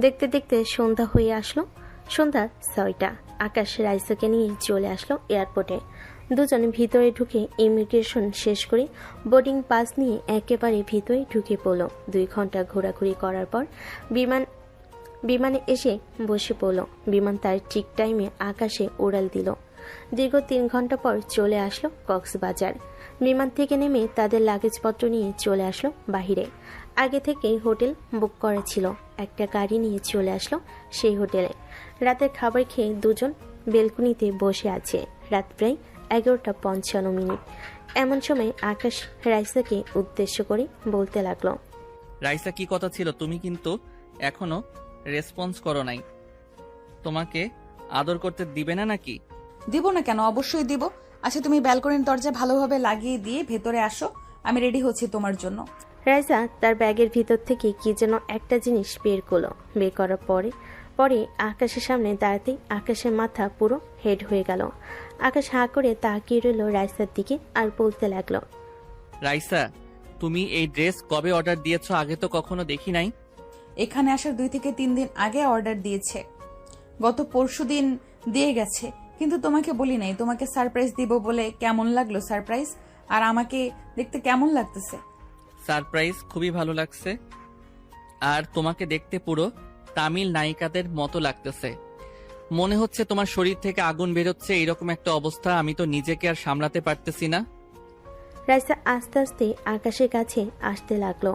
দেখতে দেখতে সন্ধ্যা হয়ে আসলো। সন্ধ্যা 6টা। আকাশ রাইসাকে নিয়ে চলে আসলো এয়ারপোর্টে। দুজন ভিতরে ঢুকে ইমিগ্রেশন শেষ করে বোর্ডিং পাস নিয়ে একেবারে ভিতরে ঢুকে পড়ল। 2 ঘন্টা ঘোরাঘুরি করার পর বিমানে এসে বসে পড়ল। বিমান তার ঠিক টাইমে আকাশে উড়াল দিল। দীর্ঘ 3 ঘন্টা পর চলে আসলো কক্সবাজার। বিমান থেকে নেমে তাদের লাগেজপত্র নিয়ে চলে আসলো বাহিরে। আগে থেকেই হোটেল বুক করা ছিল। একটা গাড়ি নিয়ে চলে আসলো সেই হোটেলে। রাতের খাবার খেয়ে দুজন বেলকুনিতে বসে আছে। রাত প্রায় 11:55। এমন সময় আকাশ রাইসাকে উদ্দেশ্য করে বলতে লাগলো, রাইসা, কি কথা ছিল? তুমি কিন্তু এখনো রেসপন্স করো নাই। তোমাকে আদর করতে দিবে না নাকি? দিব না কেন, অবশ্যই দিব। আচ্ছা, তুমি ব্যালকনির দরজা ভালোভাবে লাগিয়ে দিয়ে ভেতরে আসো, আমি রেডি হচ্ছি তোমার জন্য। রাইসা তার ব্যাগের ভিতর থেকে কি যেন একটা জিনিস বের করলো। বের করার পরে আকাশের সামনে দাঁড়াতেই আকাশের মাথা পুরো হেড হয়ে গেল। আকাশ হাঁ করে তাকিয়ে রইল রাইসার দিকে আর বলতে লাগলো, রাইসা, তুমি এই ড্রেস কবে অর্ডার দিয়েছো? আগে তো কখনো দেখি নাই। এখানে আসার 2 থেকে 3 দিন আগে অর্ডার দিয়েছে। গত পরশুদিন দিয়ে গেছে, কিন্তু তোমাকে বলি নাই। তোমাকে সারপ্রাইজ দিব বলে। কেমন লাগলো সারপ্রাইজ? আর আমাকে দেখতে কেমন লাগতেছে? সারপ্রাইজ খুবই ভালো লাগছে। আর তোমাকে দেখতে পুরো তামিল নায়িকাদের মতো লাগতেছে। মনে হচ্ছে তোমার শরীর থেকে আগুন বেরোচ্ছে। এইরকম একটা অবস্থা আমি তো নিজেকে আর সামলাতে পারতেছি না। রাইসা আস্তে আস্তে আকাশের কাছে আসতে লাগলো।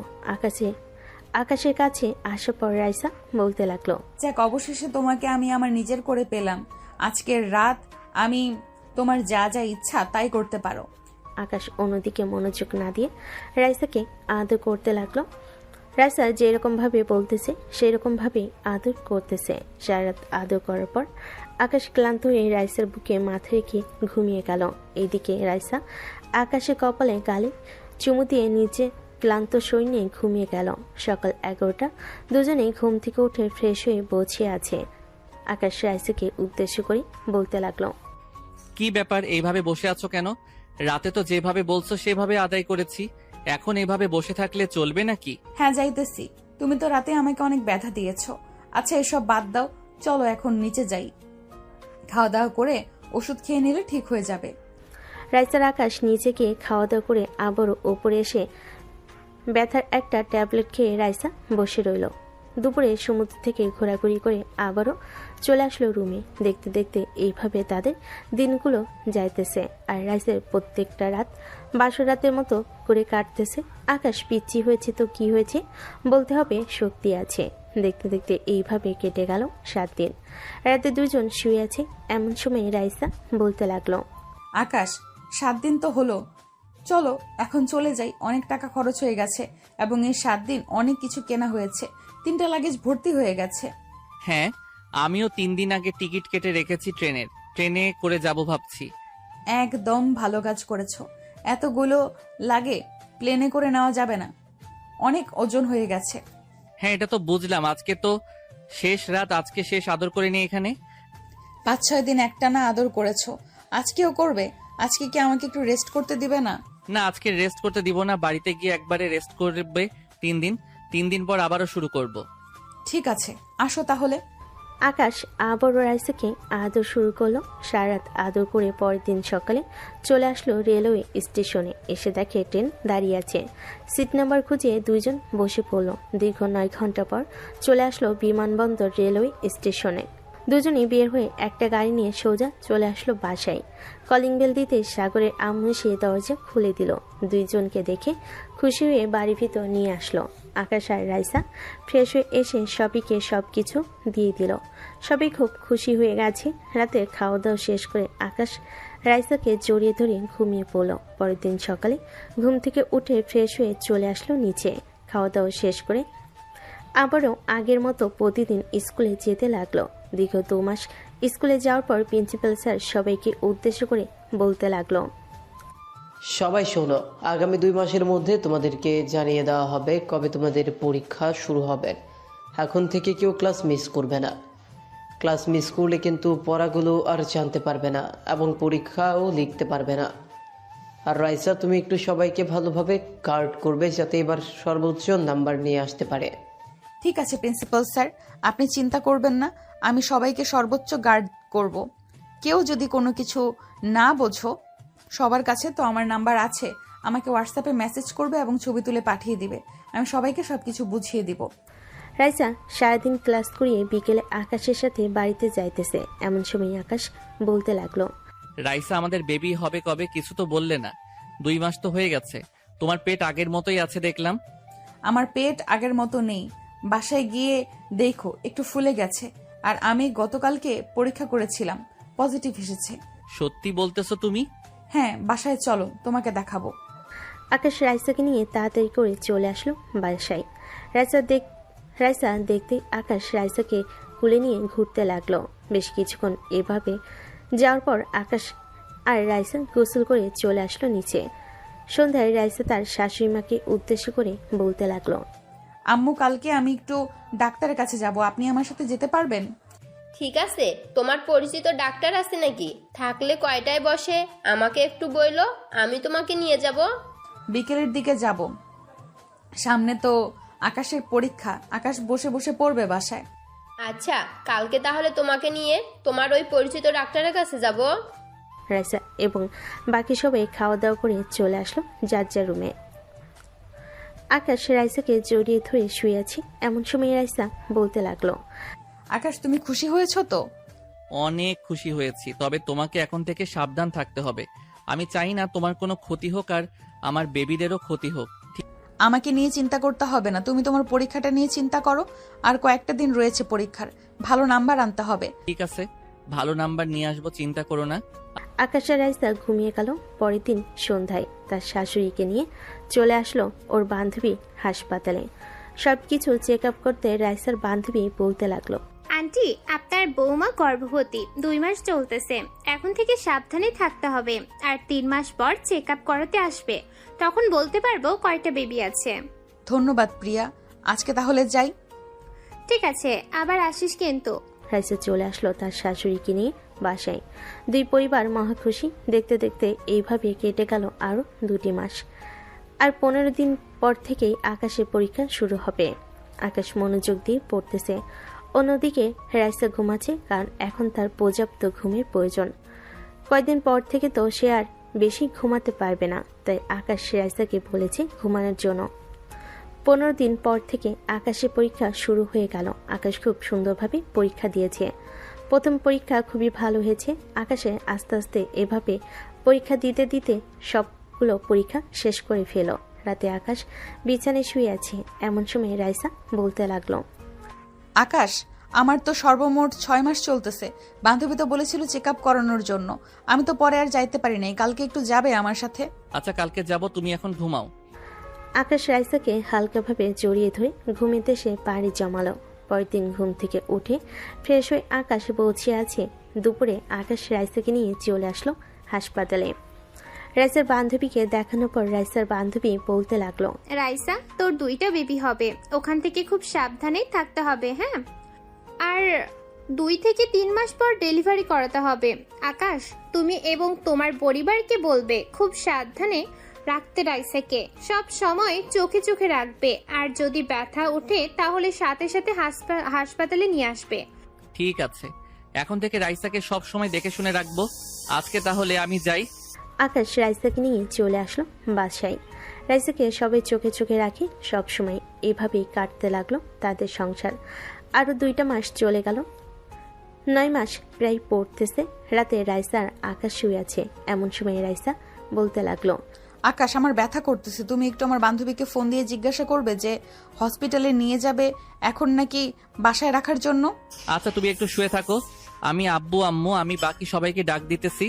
আকাশের কাছে আসার পর রাইসা বলতে লাগলো, যাক, অবশেষে তোমাকে আমি আমার নিজের করে পেলাম। আজকের রাত আমি তোমার যা যা ইচ্ছা তাই করতে পারো। আকাশ অন্যদিকে মনোযোগ না দিয়ে রাইসাকে আদর করতে লাগলো। রাইসা যেরকম ভাবে বলতেছে সেই রকম ভাবে আদর করতেছে। সারা রাত আদর করার পর আকাশ ক্লান্ত হয়ে রাইসার বুকে মাথা রেখে ঘুমিয়ে গেল। এইদিকে রাইসা আকাশের কপালে গালে চুমু দিয়ে নিচে ক্লান্ত শরীর নিয়ে ঘুমিয়ে গেল। সকাল 11টা। দুজনেই ঘুম থেকে উঠে ফ্রেশ হয়ে বসে আছে। আকাশ রাইসাকে উদ্দেশ্য করে বলতে লাগলো, কি ব্যাপার, এইভাবে বসে আছো কেন? রাতে তো যেভাবে বলছো সেভাবে আদায় করেছি। এখন এভাবে বসে থাকলে চলবে নাকি? হ্যাঁ, যাইতেছি। তুমি তো রাতে আমাকে অনেক ব্যথা দিয়েছো। আচ্ছা, এসব বাদ দাও, চলো এখন নিচে যাই। খাওয়া দাওয়া করে ওষুধ খেয়ে নিলে ঠিক হয়ে যাবে। রাইসার আকাশ নিচে গিয়ে খাওয়া দাওয়া করে আবারও ওপরে এসে ব্যথার একটা ট্যাবলেট খেয়ে রাইসা বসে রইল। দুপুরে সমুদ্র থেকে ঘোরাঘুরি করে আবারও চলে আসলো রুমে। দেখতে দেখতে এইভাবে তাদের দিনগুলো যাইতেছে। আর রাইসের প্রত্যেকটা রাত বাসর রাতের মতো করে কাটতেছে। আকাশ পিচ্ছি হয়েছে তো কি হয়েছে, বলতে হবে শক্তি আছে। দেখতে দেখতে এইভাবে কেটে গেল 7 দিন। রাতে দুজন শুয়ে আছে। এমন সময় রাইসা বলতে লাগলো, আকাশ, 7 দিন তো হলো, চলো এখন চলে যাই। অনেক টাকা খরচ হয়ে গেছে এবং এই 7 দিন অনেক কিছু কেনা হয়েছে। 3টা লাগেজ ভর্তি হয়ে গেছে। হ্যাঁ, আমিও 3 দিন আগে টিকিট কেটে রেখেছি ট্রেনে করে যাব ভাবছি। একদম ভালো কাজ করেছো। এতগুলো লাগে প্লেনে করে নেওয়া যাবে না, অনেক ওজন হয়ে গেছে। হ্যাঁ, এটা তো বুঝলাম। আজকে তো শেষ রাত, আজকে শেষ আদর করে নি এখানে। 5-6 দিন একটানা আদর করেছো, আজকেও করবে? আজকে কি আমাকে একটু রেস্ট করতে দিবে না? না, আজকে রেস্ট করতে দিব না। বাড়িতে গিয়ে একবারে রেস্ট করবে 3 দিন। 3 দিন পর আবারও শুরু করব। ঠিক আছে, আসো তাহলে। আকাশ আবারও রাইসাকে আদর শুরু করলো। সারা রাত আদর করে পরের দিন সকালে চলে আসলো রেলওয়ে স্টেশনে। এসে দেখে ট্রেন দাঁড়িয়ে আছে। সিট নাম্বার খুঁজে দুইজন বসে পড়লো। দীর্ঘ 9 ঘন্টা পর চলে আসলো বিমানবন্দর রেলওয়ে স্টেশনে। দুজনেই বের হয়ে একটা গাড়ি নিয়ে সোজা চলে আসলো বাসায়। কলিং বেল দিতে সাগরের আম্মু এসে দরজা খুলে দিল। দুইজনকে দেখে খুশি হয়ে বাড়ির ভিতর নিয়ে আসলো। আকাশ আর রাইসা ফ্রেশ হয়ে এসে সবিকে সবকিছু দিয়ে দিল। সবাই খুব খুশি হয়ে গেছে। রাতে খাওয়া দাওয়া শেষ করে আকাশ রাইসাকে জড়িয়ে ধরে ঘুমিয়ে পড়ল। পরের দিন সকালে ঘুম থেকে উঠে ফ্রেশ হয়ে চলে আসলো নিচে। খাওয়া দাওয়া শেষ করে আবারও আগের মতো প্রতিদিন স্কুলে যেতে লাগলো। দীর্ঘ 2 মাস স্কুলে যাওয়ার পর প্রিন্সিপাল স্যার সবাইকে উদ্দেশ্য করে বলতে লাগলো, সবাই শোনো, আগামী 2 মাসের মধ্যে তোমাদেরকে জানিয়ে দেওয়া হবে কবে তোমাদের পরীক্ষা শুরু হবে। এখন থেকে কেউ ক্লাস মিস করবে না। ক্লাস মিস করলে কিন্তু পড়াগুলো আর জানতে পারবে না এবং পরীক্ষাও লিখতে পারবে না। আর রাইসা, তুমি একটু সবাইকে ভালোভাবে গার্ড করবে যাতে এবার সর্বোচ্চ নাম্বার নিয়ে আসতে পারে। ঠিক আছে প্রিন্সিপাল স্যার, আপনি চিন্তা করবেন না, আমি সবাইকে সর্বোচ্চ গার্ড করব। কেউ যদি কোনো কিছু না বোঝো, সবার কাছে তো আমার নাম্বার আছে, আমাকে হোয়াটসঅ্যাপে মেসেজ করবে এবং ছবি তুলে পাঠিয়ে দিবে, আমি সবাইকে সবকিছু বুঝিয়ে দিব। রাইসা সারাদিন ক্লাস করিয়ে বিকেলে আকাশের সাথে বাড়িতে যাইতেছে। এমন সময় আকাশ বলতে লাগলো, রাইসা আমাদের বেবি হবে কবে কিছু তো বললে না। 2 মাস তো হয়ে গেছে, তোমার পেট আগের মতোই আছে দেখলাম। আমার পেট আগের মতো নেই, বাসায় গিয়ে দেখো একটু ফুলে গেছে। আর আমি গতকালকে পরীক্ষা করেছিলাম, পজিটিভ এসেছে। সত্যি বলতেছো তুমি? হ্যাঁ, বাসায় চলো, তোমাকে দেখাবো। আকাশ রাইসাকে নিয়ে তাড়াতাড়ি করে চলে আসলো বাসায়। রাইসা দেখতে আকাশ রাইসাকে কুলে নিয়ে ঘুরতে লাগলো। বেশ কিছুক্ষণ এভাবে যাওয়ার পর আকাশ আর রাইসা গোসল করে চলে আসলো নিচে। সন্ধ্যায় রাইসা তার শাশুড়ি মাকে উদ্দেশ্য করে বলতে লাগলো, আম্মু, কালকে আমি একটু ডাক্তারের কাছে যাব, আপনি আমার সাথে যেতে পারবেন? ঠিক আছে, তোমার পরিচিত ডাক্তার আছে নাকি? থাকলে কয়টায় বসে আমাকে একটু বইলো, আমি তোমাকে নিয়ে যাব। বিকেলের দিকে যাব, সামনে তো আকাশের পরীক্ষা, আকাশ বসে বসে পড়বে বাসায়। আচ্ছা, কালকে তাহলে তোমাকে নিয়ে তোমার ওই পরিচিত ডাক্তারের কাছে যাব। রাইসা এবং বাকি সবাই খাওয়া দাওয়া করে চলে আসলো যার যার রুমে। আকাশ রাইসাকে জড়িয়ে ধরে শুয়ে আছে। এমন সময় রাইসা বলতে লাগলো, আকাশ, তুমি খুশি হয়েছো তো? অনেক খুশি হয়েছি, তবে তোমাকে এখন থেকে সাবধান থাকতে হবে। আমি চাই না তোমার কোনো ক্ষতি হোক আর আমার বেবিদেরও ক্ষতি হোক। আমাকে নিয়ে চিন্তা করতে হবে না, তুমি তোমার পরীক্ষাটা নিয়ে চিন্তা করো। আর কয়েকটা দিন রয়েছে পরীক্ষার, ভালো নাম্বার আনতে হবে। ঠিক আছে, ভালো নাম্বার নিয়ে আসবো, চিন্তা করো না। আকাশ আর রাইসা ঘুমিয়ে গেল। পরের দিন সন্ধ্যায় তার শাশুড়িকে নিয়ে চলে আসলো ওর বান্ধবী হাসপাতালে। সবকিছু চেক আপ করতে রাইসার বান্ধবী বলতে লাগলো, আন্টি, আপনার বৌমা গর্ভবতী, 2 মাস চলতেছে। এখন থেকে সাবধানে থাকতে হবে, আর 3 মাস পর চেক আপ করাতে আসবে, তখন বলতে পারবো কয়টা বেবি আছে। ধন্যবাদ প্রিয়া, আজকে তাহলে যাই। ঠিক আছে, আবার আসিস কিন্তু। রাইসা চলে আসলো তার শাশুড়িকে নিয়ে বাসায়। 2 পরিবার মহা খুশি। দেখতে দেখতে এইভাবে কেটে গেল আরো 2 মাস। আর 15 দিন পর থেকেই আকাশের পরীক্ষা শুরু হবে। আকাশ মনোযোগ দিয়ে পড়তেছে, অন্যদিকে রাইসা ঘুমাচ্ছে, কারণ এখন তার পর্যাপ্ত ঘুমের প্রয়োজন। কয়েকদিন পর থেকে তো সে আর বেশি ঘুমাতে পারবে না, তাই আকাশ রাইসাকে বলেছে ঘুমানোর জন্য। 15 দিন পর থেকে আকাশের পরীক্ষা শুরু হয়ে গেল। আকাশ খুব সুন্দরভাবে পরীক্ষা দিয়েছে। প্রথম পরীক্ষা খুবই ভালো হয়েছে। আকাশে আস্তে আস্তে এভাবে পরীক্ষা দিতে দিতে সবগুলো পরীক্ষা শেষ করে ফেল। রাতে আকাশ বিছানায় শুয়ে আছে। এমন সময় রাইসা বলতে লাগলো, আকাশ, আমার তো সর্বমোট 6 মাস চলতেছে। বান্ধবী তো বলেছিল চেক আপ করানোর জন্য, আমি তো পরে আর যাইতে পারি নাই। কালকে একটু যাবে আমার সাথে? আচ্ছা, কালকে যাব, তুমি এখন ঘুমাও। আকাশ রাইসাকে হালকাভাবে জড়িয়ে ধরে ঘুমিতে সে পাড়ি জমালো। পরের দিন ঘুম থেকে উঠে ফ্রেশ হয়ে আকাশ বসে আছে। দুপুরে আকাশ রাইসাকে নিয়ে চলে আসলো হাসপাতালে। রাইসার বান্ধবীকে দেখানোর পর রাইসার বান্ধবী বলতে লাগলো, রাইসা, তোর 2টা বেবি হবে, ওখান থেকে খুব সাবধানে থাকতে হবে, হ্যাঁ? আর 2 থেকে 3 মাস পর ডেলিভারি করাতে হবে। আকাশ, তুমি এবং তোমার পরিবারকে বলবে খুব সাবধানে রাখতে, রাইসাকে সব সময় চোখে চোখে রাখবে, আর যদি ব্যথা ওঠে তাহলে সাথে সাথে হাসপাতালে নিয়ে আসবে। ঠিক আছে, এখন থেকে রাইসাকে সব সময় দেখে শুনে রাখবো। আজকে তাহলে আমি যাই। আকাশ রাইসাকে নিয়ে চলে আসলো বাসায়। রাইসাকে সবাই চোখে চোখে রাখে। সব সময় এভাবেই কাটতে লাগলো তাদের সংসার। আরো 2টা মাস চলে গেল। 9 মাস প্রায় পড়তেছে। রাতে রাইসা আর আকাশ শুয়ে আছে। এমন সময় রাইসা বলতে লাগলো, আকাশ, আমার ব্যথা করতেছে, তুমি একটু আমার বান্ধবীকে ফোন দিয়ে জিজ্ঞাসা করবে যে হসপিটালে নিয়ে যাবে এখন নাকি বাসায় রাখার জন্য। আচ্ছা, তুমি একটু শুয়ে থাকো, আমি আব্বু আম্মু আমি বাকি সবাইকে ডাক দিতেছি,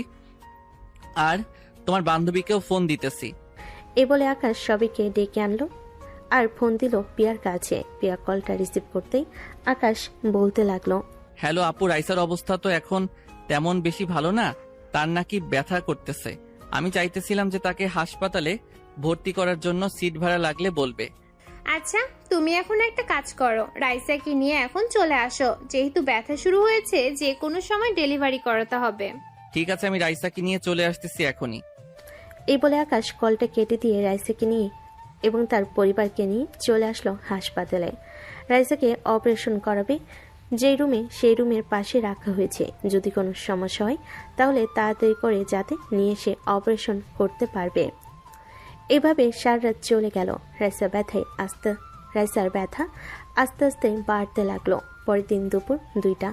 আর তোমার বান্ধবীকেও ফোন দিতেছি। এ বলে আকাশ সবাইকে ডেকে আনলো আর ফোন দিল পিয়ার কাছে। পিয়া কলটা রিসিভ করতেই আকাশ বলতে লাগলো, হ্যালো আপু, রাইসার অবস্থা তো এখন তেমন বেশি ভালো না, তার নাকি ব্যথা করতেছে। আমি চাইতেছিলাম যে তাকে হাসপাতালে ভর্তি করার জন্য সিট ভাড়া লাগলে বলবে। আচ্ছা, তুমি এখন একটা কাজ করো, রাইসাকে নিয়ে এখন চলে আসো। যেহেতু ব্যথা শুরু হয়েছে, যে কোনো সময় ডেলিভারি করাতে হবে। ঠিক আছে, আমি রাইসাকে নিয়ে চলে আসতেছি এখনই। এই বলে আকাশ কলটা কেটে দিয়ে রাইসাকে নিয়ে এবং তার পরিবারকে নিয়ে চলে আসলো হাসপাতালে। রাইসাকে অপারেশন করাবে যেই রুমে, সেই রুমের পাশে রাখা হয়েছে। যদি কোনো সমস্যা হয় তাহলে তাড়াতাড়ি করে যাতে নিয়ে এসে অপারেশন করতে পারবে। এভাবে সারা রাত চলে গেল। রাইসার ব্যথা আস্তে আস্তে বাড়তে লাগলো। পরের দিন দুপুর 2টা।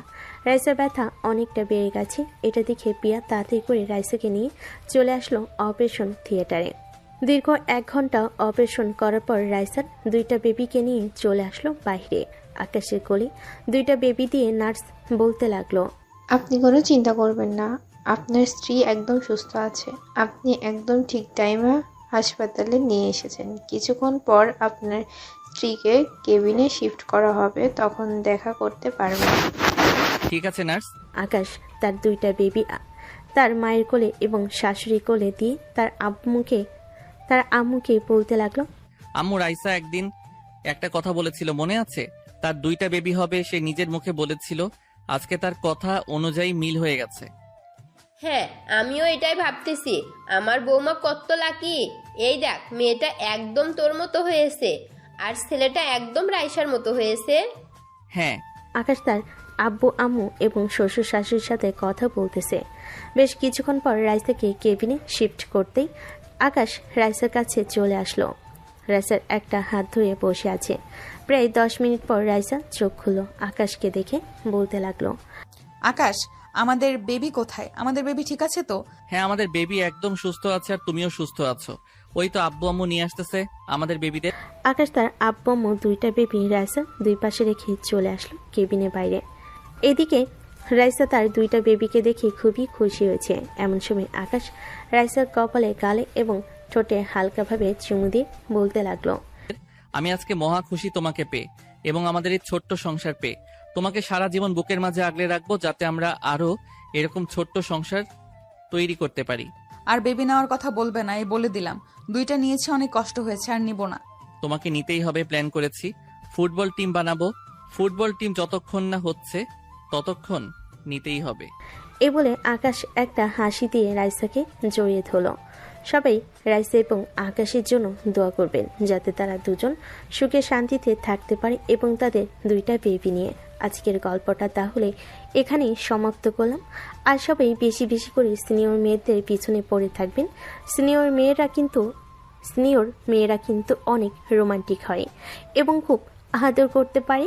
রাইসার ব্যথা অনেকটা বেড়ে গেছে। এটা দেখে পিয়া তাড়াতাড়ি করে রাইসাকে নিয়ে চলে আসলো অপারেশন থিয়েটারে। দীর্ঘ 1 ঘন্টা অপারেশন করার পর রাইসার 2টা বেবিকে নিয়ে চলে আসলো বাইরে। আকাশের কোলে 2টা বেবি দিয়ে নার্স বলতে লাগলো, আপনি কোনো চিন্তা করবেন না, আপনার স্ত্রী একদম সুস্থ আছে। আপনি একদম ঠিক টাইমে হাসপাতালে নিয়ে এসেছেন। কিছুক্ষণ পর আপনার স্ত্রীকে কেবিনে শিফট করা হবে, তখন দেখা করতে পারবেন। ঠিক আছে নার্স। আকাশ তার 2টা বেবি তার মায়ের কোলে এবং শাশুড়ি কোলে দিয়ে তার আম্মুকে বলতে লাগলো, আম্মু, রাইসা একদিন একটা কথা বলেছিল, মনে আছে? তার 2টা বেবি হবে, সে নিজের মুখে বলেছিল। আজকে তার কথা অনুযায়ী মিল হয়ে গেছে। হ্যাঁ, আমিও এটাই ভাবতেছি। আমার বৌমা কত লাকি। এই দেখ, মেয়েটা একদম তোর মতো হয়েছে, আর ছেলেটা একদম রাইসার মতো হয়েছে। হ্যাঁ। আকাশ তার আব্বু আম্মু এবং শ্বশুর শাশুড়ির সাথে কথা বলতেছে। বেশ কিছুক্ষণ পর রাইসাকে কেবিনে শিফট করতেই আকাশ রাইসার কাছে চলে আসলো। রাইসার একটা হাত ধরে বসে আছে। প্রায় 10 মিনিট পর রাইসা চোখ খুললো। আকাশকে দেখে বলতে লাগলো, আকাশ, আমাদের বেবি কোথায়? আমাদের বেবি ঠিক আছে তো? হ্যাঁ, আমাদের বেবি একদম সুস্থ আছে, আর তুমিও সুস্থ আছো। ওই তো আব্বু আম্মু নিয়ে আসতেছে আমাদের বেবিদের। আকাশ তার আব্বু আম্মু 2টা বেবি রাইসার 2 পাশে রেখে চলে আসলো কেবিনের বাইরে। এদিকে রাইসা তার 2টা বেবিকে দেখে খুবই খুশি হয়েছে। এমন সময় আকাশ রাইসার কপালে, গালে এবং ঠোঁটে হালকাভাবে চুমু দিয়ে বলতে লাগলো, আমি আজকে মহা খুশি তোমাকে পেয়ে এবং আমাদের এই ছোট্ট সংসার পেয়ে। তোমাকে সারা জীবন বুকের মাঝে আগলে রাখবো, যাতে আমরা আরো এরকম ছোট্ট সংসার তৈরি করতে পারি। আর বেবি নেওয়ার কথা বলবে না, এই বলে দিলাম। 2টা নিয়েছে, অনেক কষ্ট হয়েছে, আর নিব না। তোমাকে নিতেই হবে, প্ল্যান করেছি। ফুটবল টিম বানাবো। ফুটবল টিম যতক্ষণ না হচ্ছে ততক্ষণ নিতেই হবে। এ বলে আকাশ একটা হাসি দিয়ে রাইসাকে জড়িয়ে ধরল। সবাই রাইসা এবং আকাশের জন্য দোয়া করবেন, যাতে তারা দুজন সুখে শান্তিতে থাকতে পারে এবং তাদের 2টা বেবি নিয়ে। আজকের গল্পটা তাহলে এখানেই সমাপ্ত করলাম। আর সবাই বেশি বেশি করে সিনিয়র মেয়েদের পিছনে পড়ে থাকবেন। সিনিয়র মেয়েরা কিন্তু অনেক রোমান্টিক হয় এবং খুব আদর করতে পারে।